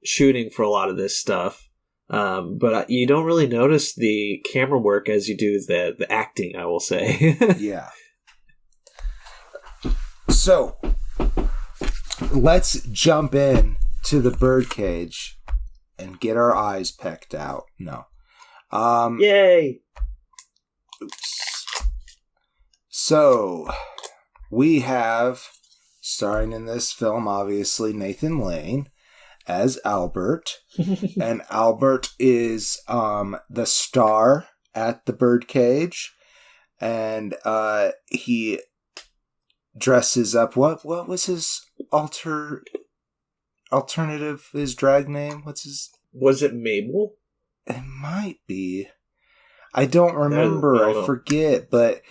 shooting for a lot of this stuff. But you don't really notice the camera work as you do the acting, I will say. Yeah. So, let's jump in to the Birdcage and get our eyes pecked out. No. Yay! Oops. So, we have, starring in this film, obviously, Nathan Lane as Albert. And Albert is the star at the Birdcage. And he dresses up. What was his alternative, his drag name? What's his... Was it Mabel? It might be. I don't remember. I forget, but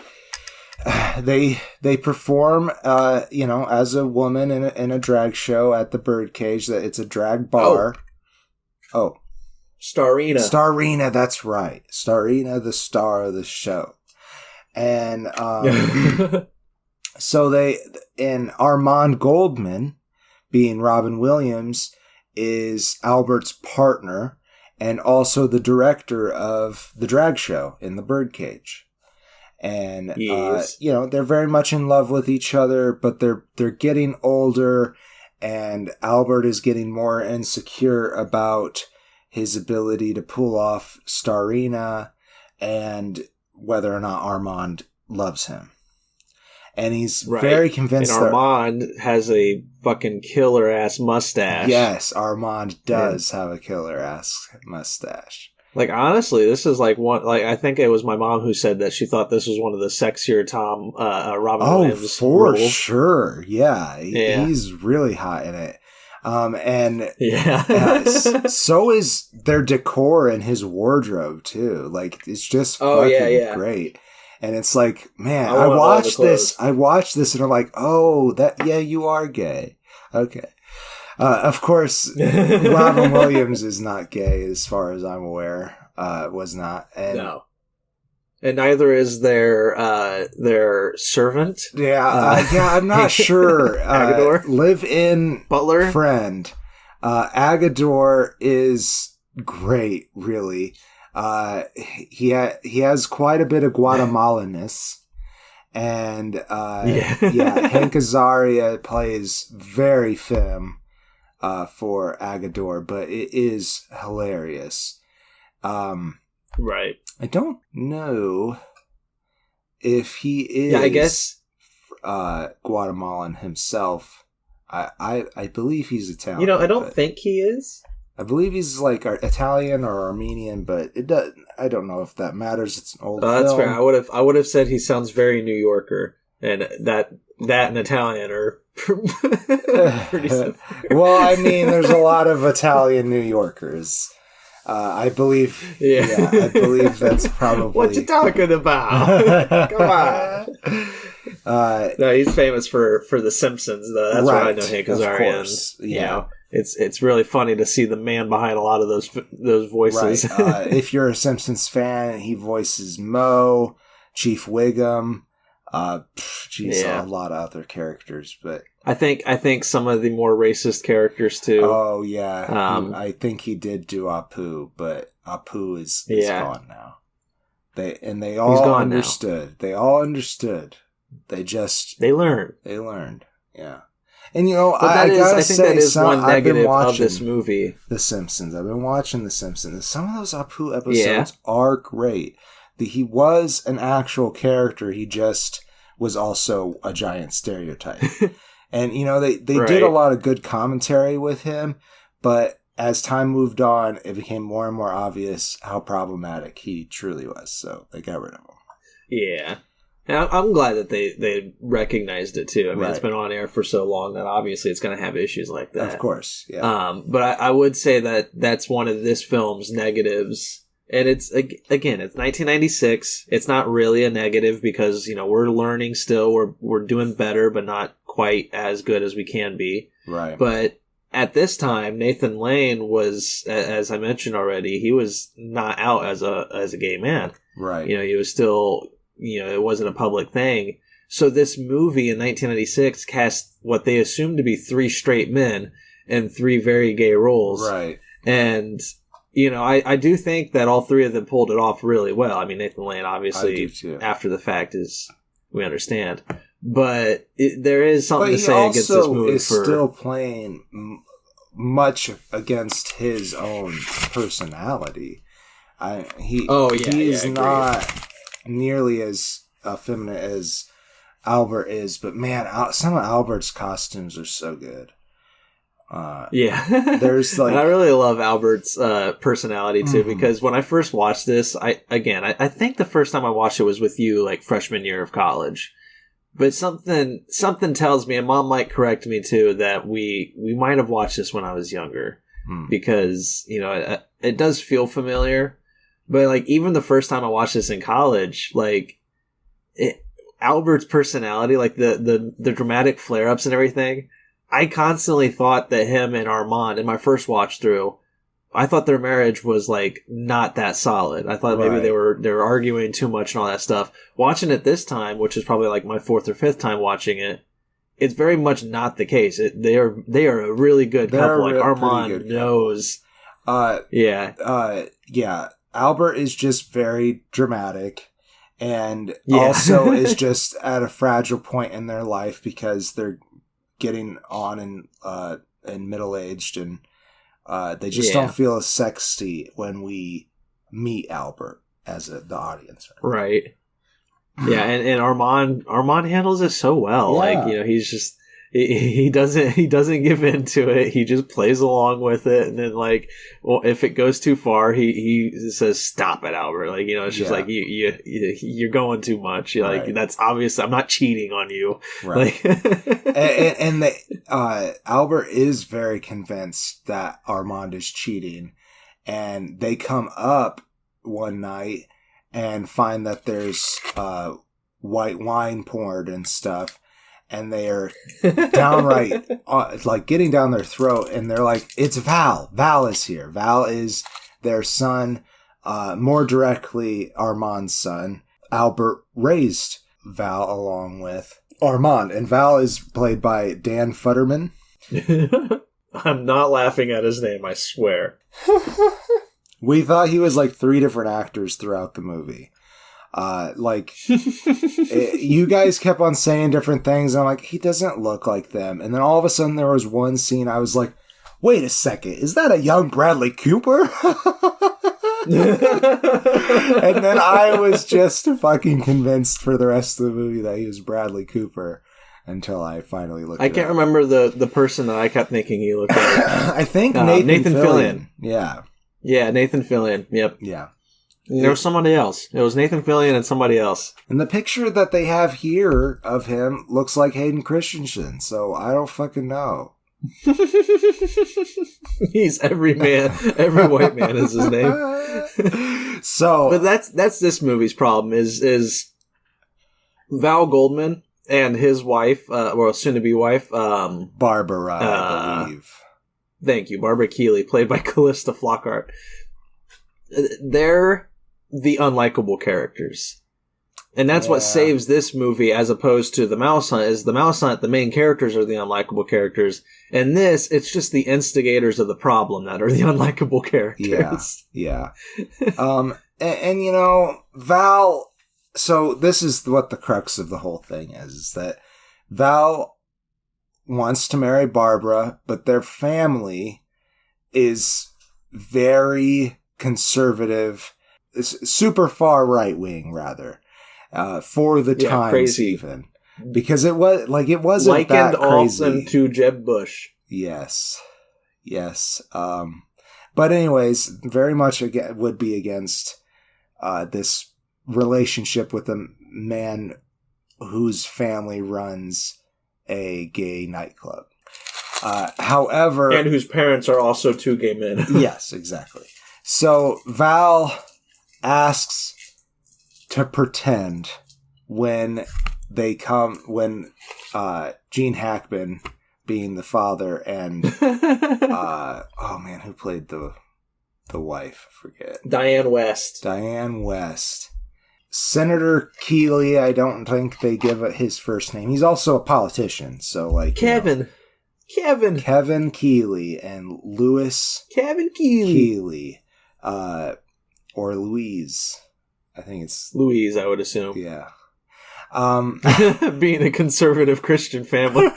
they perform, as a woman in a drag show at the Birdcage. That it's a drag bar. Oh, Starina, that's right. Starina, the star of the show, and so Armand Goldman, being Robin Williams, is Albert's partner and also the director of the drag show in the Birdcage. And, they're very much in love with each other, but they're getting older, and Albert is getting more insecure about his ability to pull off Starina and whether or not Armand loves him. And he's very convinced and Armand has a fucking killer-ass mustache. Yes, Armand does have a killer-ass mustache. Like, honestly, this is like one. Like, I think it was my mom who said that she thought this was one of the sexier Robin Williams. Oh, for roles. Sure, yeah, he's really hot in it. So is their decor and his wardrobe too. Like, it's just fucking great. And it's like, man, I watched this, and I'm like, oh, you are gay. Okay. Of course, Robin Williams is not gay, as far as I'm aware. Was not. And no. And neither is their servant. I'm not sure. Agador? Live-in butler friend. Agador is great, really. He has quite a bit of Guatemalaness. And Hank Azaria plays very femme for Agador, but it is hilarious. Right. I don't know if he is. Yeah, I guess Guatemalan himself. I believe he's Italian. I don't think he is. I believe he's like Italian or Armenian, but I don't know if that matters. It's an old film. That's fair. I would have said he sounds very New Yorker, and that and Italian are pretty similar. Well, I mean, there's a lot of Italian New Yorkers. I believe. Yeah, I believe that's probably what you talking about. Come on. No, he's famous for The Simpsons, though. That's why I know Hank Azaria. Yeah. It's really funny to see the man behind a lot of those voices. Right. If you're a Simpsons fan, he voices Moe, Chief Wiggum, a lot of other characters. But I think some of the more racist characters too. Oh yeah, I think he did do Apu, but Apu is gone now. They all understood. Now. They all understood. They learned. Yeah. And I think that is one negative of this movie. The Simpsons. I've been watching The Simpsons. And some of those Apu episodes are great. He was an actual character. He just was also a giant stereotype. And they did a lot of good commentary with him, but as time moved on, it became more and more obvious how problematic he truly was. So they got rid of him. Yeah. And I'm glad that they recognized it too. I mean, It's been on air for so long that obviously it's going to have issues like that. Of course, yeah. But I would say that that's one of this film's negatives. And it's 1996. It's not really a negative because, we're learning still. We're doing better, but not quite as good as we can be. Right. But at this time, Nathan Lane was, as I mentioned already, he was not out as a gay man. Right. He was still... it wasn't a public thing. So this movie in 1996 cast what they assumed to be 3 straight men in 3 very gay roles. Right. And, I do think that all 3 of them pulled it off really well. I mean, Nathan Lane, obviously, after the fact we understand. But there is something to say against this movie. He also is still playing much against his own personality. He's not nearly as feminine as Albert is, but man, some of Albert's costumes are so good. There's like, and I really love Albert's personality too, because when I first watched this, I think the first time I watched it was with you, like freshman year of college. But something tells me, and Mom might correct me too, that we might have watched this when I was younger. Because, it does feel familiar, but like even the first time I watched this in college, like Albert's personality, like the dramatic flare-ups and everything, I constantly thought that him and Armand in my first watch through, I thought their marriage was like not that solid. I thought maybe they were arguing too much and all that stuff. Watching it this time, which is probably like my fourth or fifth time watching it, it's very much not the case. They are a really good couple. Like Armand knows. Yeah. Albert is just very dramatic, and also is just at a fragile point in their life because they're getting on and middle aged, and they just don't feel as sexy when we meet Albert as the audience. Right. Yeah, and Armand handles it so well. Yeah. Like, he's just he doesn't give in to it. He just plays along with it, and then like, well, if it goes too far, he says, "Stop it, Albert." Like, it's just like you're going too much. You're like, that's obvious. I'm not cheating on you. Right. Like, and Albert is very convinced that Armand is cheating, and they come up one night and find that there's white wine poured and stuff, and they are downright like getting down their throat, and they're like, "It's Val. Val is here. Val is their son, more directly Armand's son. Albert raised Val along with Armand, and Val is played by Dan Futterman." I'm not laughing at his name, I swear. We thought he was like 3 different actors throughout the movie. You guys kept on saying different things. And I'm like, he doesn't look like them. And then all of a sudden there was one scene I was like, wait a second, is that a young Bradley Cooper? And then I was just fucking convinced for the rest of the movie that he was Bradley Cooper until I finally looked I can't remember the person that I kept thinking he looked like. I think Nathan Fillion. Yeah. Yeah, Nathan Fillion. Yep. Yeah. And there was somebody else. It was Nathan Fillion and somebody else. And the picture that they have here of him looks like Hayden Christensen, so I don't fucking know. He's every man. Every white man is his name. So, but that's this movie's problem is Val Goldman and his wife, or soon-to-be wife, Barbara, I believe. Thank you, Barbara Keeley, played by Callista Flockhart. They're the unlikable characters. And that's what saves this movie as opposed to The Mouse Hunt. Is The Mouse Hunt, the main characters are the unlikable characters. And this, it's just the instigators of the problem that are the unlikable characters. Yeah. And Val, so this is what the crux of the whole thing is that Val wants to marry Barbara, but their family is very conservative, super far right wing rather, for the times crazy. Even because it wasn't that crazy. Likened to Jeb Bush. Yes. But anyways, very much would be against this relationship with a man whose family runs a gay nightclub. However... And whose parents are also 2 gay men. Yes, exactly. So Val asks to pretend when Gene Hackman being the father and who played the wife? I forget. Diane West. Senator Keeley, I don't think they give his first name. He's also a politician, so like Kevin Keeley and Louis Keeley, or Louise. I think it's Louise, I would assume. Yeah. Being a conservative Christian family.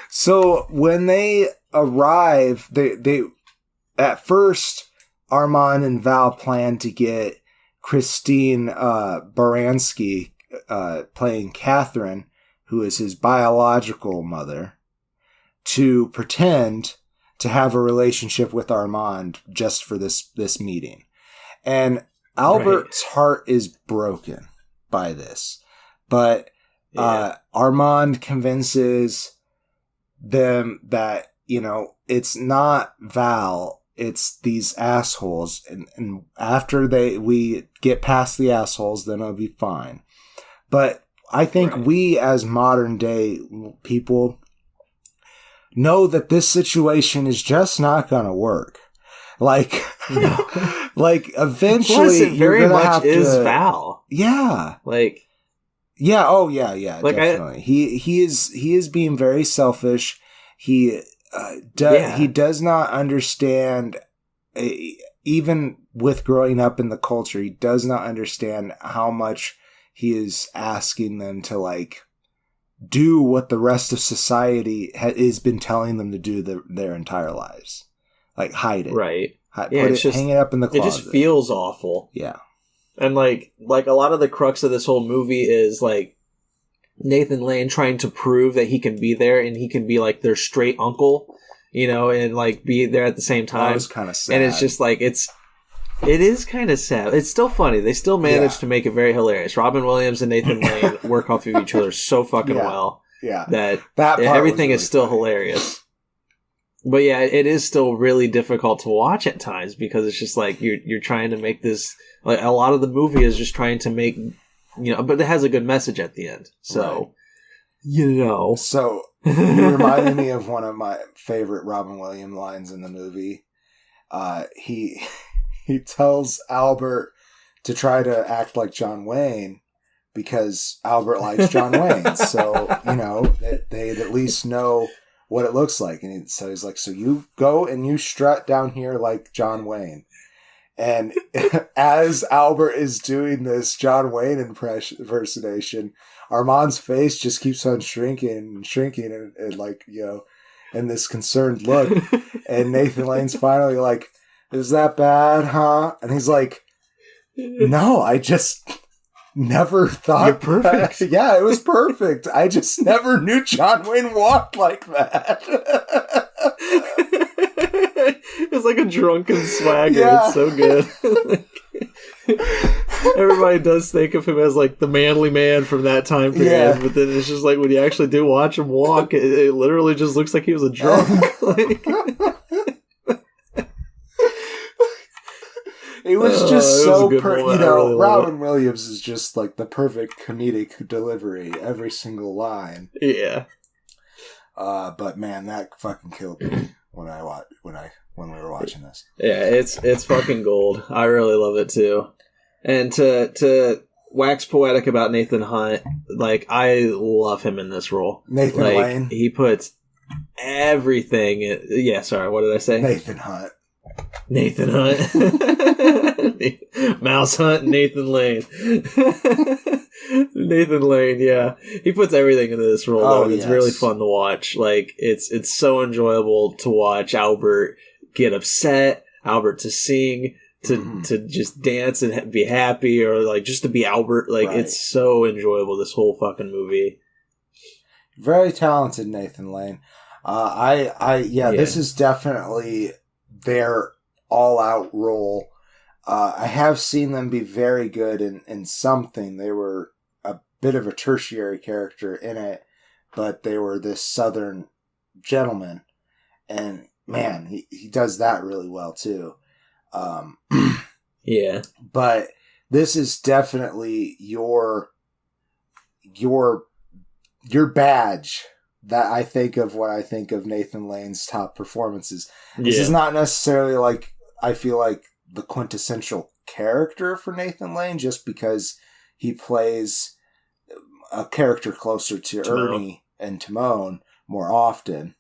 So when they arrive, they at first Armand and Val plan to get Christine Baranski playing Catherine, who is his biological mother, to pretend to have a relationship with Armand just for this meeting. And Albert's heart is broken by this. But Armand convinces them that, it's not Val, it's these assholes, and after we get past the assholes, then it'll be fine. But I think we, as modern day people, know that this situation is just not going to work. Like, like eventually, plus it very much is to, Val. Yeah, like, yeah, oh yeah, like definitely. He is being very selfish. He does not understand, even with growing up in the culture, he does not understand how much he is asking them to like do what the rest of society has been telling them to do their entire lives. Like hide it. Right. Hang it up in the closet. It just feels awful. Yeah. And like a lot of the crux of this whole movie is like Nathan Lane trying to prove that he can be there and he can be like their straight uncle, you know, and like be there at the same time. That was kind of sad. And it's just like it is kind of sad. It's still funny. They still manage to make it very hilarious. Robin Williams and Nathan Lane work off of each other so fucking well. Yeah. That everything is still hilarious. But yeah, it is still really difficult to watch at times because it's just like you're trying to make this, like a lot of the movie is just trying to make, you know, but it has a good message at the end. So, you know. So, you reminded me of one of my favorite Robin Williams lines in the movie. He tells Albert to try to act like John Wayne because Albert likes John Wayne. So, you know, they'd at least know what it looks like. And so he's like, so you go and you strut down here like John Wayne. And as Albert is doing this John Wayne impersonation, Armand's face just keeps on shrinking and like, you know, and this concerned look. And Nathan Lane's finally like, is that bad, huh? And he's like, no, I just never thought. You're perfect. That. Yeah, it was perfect. I just never knew John Wayne walked like that. It's like a drunken swagger. Yeah. It's so good. Everybody does think of him as like the manly man from that time period, but then it's just like when you actually do watch him walk, it literally just looks like he was a drunk. It was just so you know, really Robin Williams is just like the perfect comedic delivery every single line. Yeah. But man, that fucking killed me when we were watching this. Yeah, it's fucking gold. I really love it too. And to wax poetic about Nathan Hunt, like I love him in this role. Nathan Lane. He puts everything in, what did I say? Nathan Hunt. Mouse Hunt, Nathan Lane. Nathan Lane, yeah. He puts everything into this role, though. It's really fun to watch. Like, it's so enjoyable to watch Albert get upset, Albert to sing, to just dance and be happy, or like just to be Albert. Like, it's so enjoyable, this whole fucking movie. Very talented Nathan Lane. This is definitely their all-out role. I have seen them be very good in something. They were a bit of a tertiary character in it, but they were this Southern gentleman. And man, he does that really well too. Yeah. But this is definitely your badge that I think of when I think of Nathan Lane's top performances. This is not necessarily like, I feel like, the quintessential character for Nathan Lane, just because he plays a character closer to Ernie and Timon more often.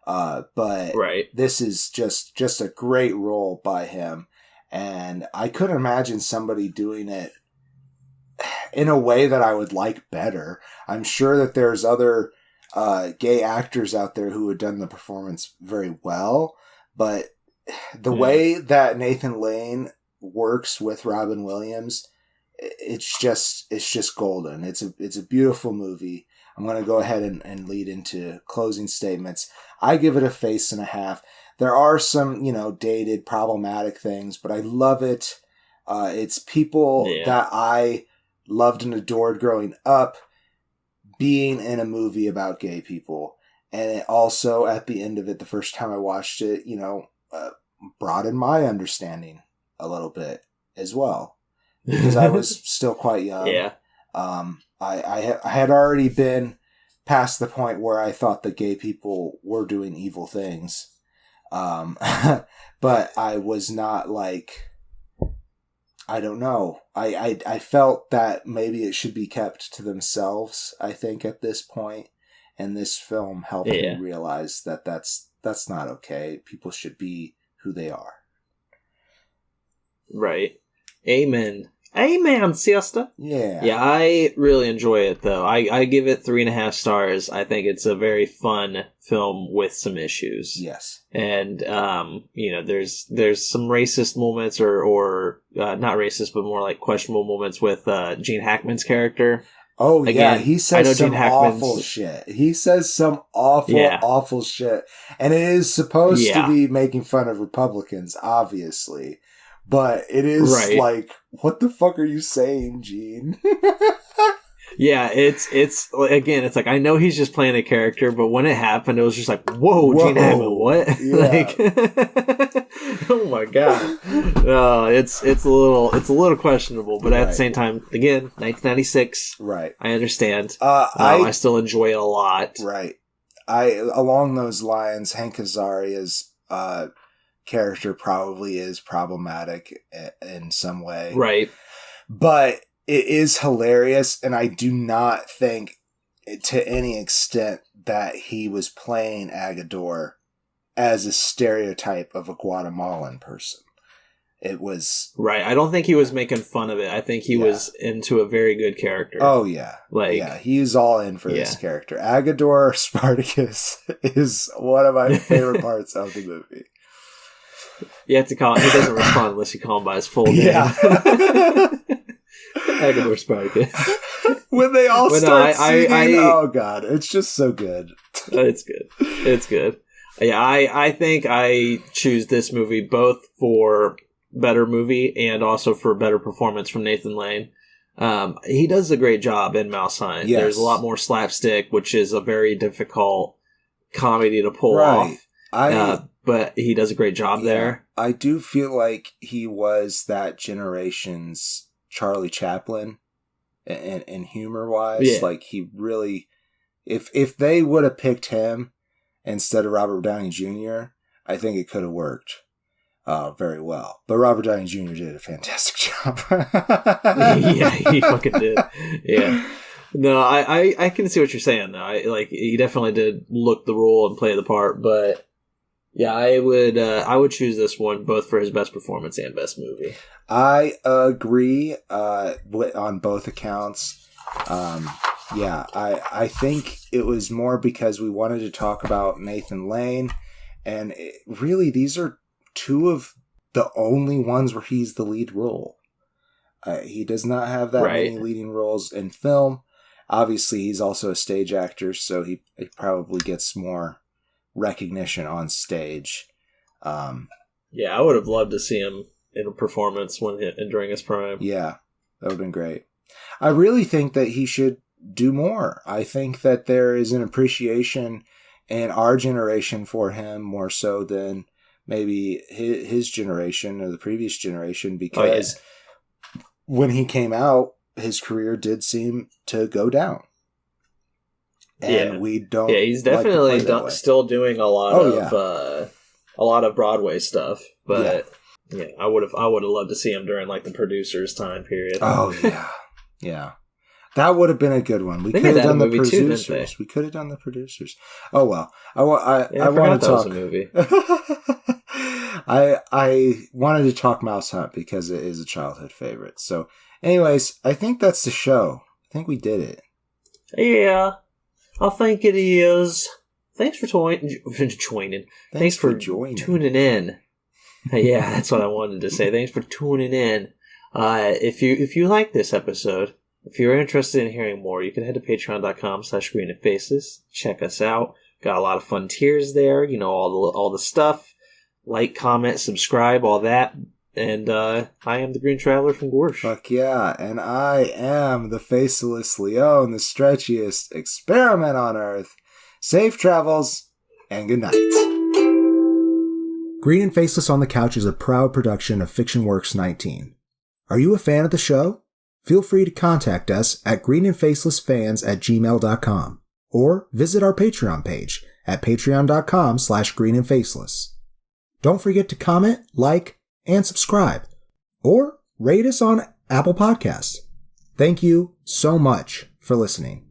But this is just a great role by him. And I couldn't imagine somebody doing it in a way that I would like better. I'm sure that there's other gay actors out there who had done the performance very well, but the way that Nathan Lane works with Robin Williams, it's just golden. It's a beautiful movie. I'm going to go ahead and lead into closing statements. I give it a face and a half. There are some, dated, problematic things, but I love it. It's people that I loved and adored growing up being in a movie about gay people. And it also, at the end of it, the first time I watched it, broadened my understanding a little bit as well. Because I was still quite young. Yeah. I had already been past the point where I thought that gay people were doing evil things. But I was not like, I don't know. I felt that maybe it should be kept to themselves, I think, at this point. And this film helped me realize that that's not okay. People should be who they are. Right. Amen. Amen, sister. Yeah. Yeah, I really enjoy it, though. I give it 3.5 stars. I think it's a very fun film with some issues. Yes. And, there's some racist moments or not racist, but more like questionable moments with Gene Hackman's character. Oh, again, yeah, he says some awful shit. He says some awful shit. And it is supposed to be making fun of Republicans, obviously. But it is like, what the fuck are you saying, Gene? Yeah, it's like, I know he's just playing a character, but when it happened, it was just like, whoa. Gene Hackman, what? Yeah. Oh my god. No, it's a little questionable, but at the same time, again, 1996. Right. I understand. I still enjoy it a lot. Right. Along those lines, Hank Azaria's character probably is problematic in some way. Right. But it is hilarious, and I do not think to any extent that he was playing Agador as a stereotype of a Guatemalan person. It was... Right. I don't think he was making fun of it. I think he was into a very good character. Oh, yeah. He's all in for this character. Agador Spartacus is one of my favorite parts of the movie. You have to call him. He doesn't respond unless you call him by his full name. Yeah. Agador Spartacus. When they all start singing, oh god, it's just so good. It's good. It's good. Yeah, I think I choose this movie both for better movie and also for better performance from Nathan Lane. He does a great job in Mouse Hunt. Yes. There's a lot more slapstick, which is a very difficult comedy to pull off. But he does a great job there. I do feel like he was that generation's Charlie Chaplin and humor-wise. Yeah. Like, he really... If they would have picked him instead of Robert Downey Jr., I think it could have worked very well. But Robert Downey Jr. did a fantastic job. Yeah, he fucking did. Yeah. No, I can see what you're saying, though. He definitely did look the role and play the part, but... Yeah, I would choose this one both for his best performance and best movie. I agree on both accounts. I think it was more because we wanted to talk about Nathan Lane, and really these are two of the only ones where he's the lead role. He does not have that many leading roles in film. Obviously, he's also a stage actor, so he probably gets more recognition on stage. Yeah, I would have loved to see him in a performance during his prime. Yeah, that would have been great. I really think that he should do more. I think that there is an appreciation in our generation for him more so than maybe his generation or the previous generation, because when he came out, his career did seem to go down. And we don't. Yeah, he's definitely still doing a lot of Broadway stuff. But I would have loved to see him during like the producers' time period. Oh yeah. That would have been a good one. We could have done the producers. We could have done the producers. Oh well. I want to talk. Was a movie. I wanted to talk Mouse Hunt because it is a childhood favorite. So, anyways, I think that's the show. I think we did it. Yeah. I think it is. Thanks for joining. Thanks for tuning in. Yeah, that's what I wanted to say. Thanks for tuning in. If you like this episode, if you're interested in hearing more, you can head to patreon.com/screenandfaces. Check us out. Got a lot of fun tiers there. You know, all the stuff. Like, comment, subscribe, all that. And I am the Green Traveler from Gorsh. Fuck yeah. And I am the Faceless Leon, the stretchiest experiment on Earth. Safe travels, and good night. Green and Faceless on the Couch is a proud production of FictionWorks 19. Are you a fan of the show? Feel free to contact us at greenandfacelessfans@gmail.com or visit our Patreon page at patreon.com/greenandfaceless. Don't forget to comment, like, and subscribe, or rate us on Apple Podcasts. Thank you so much for listening.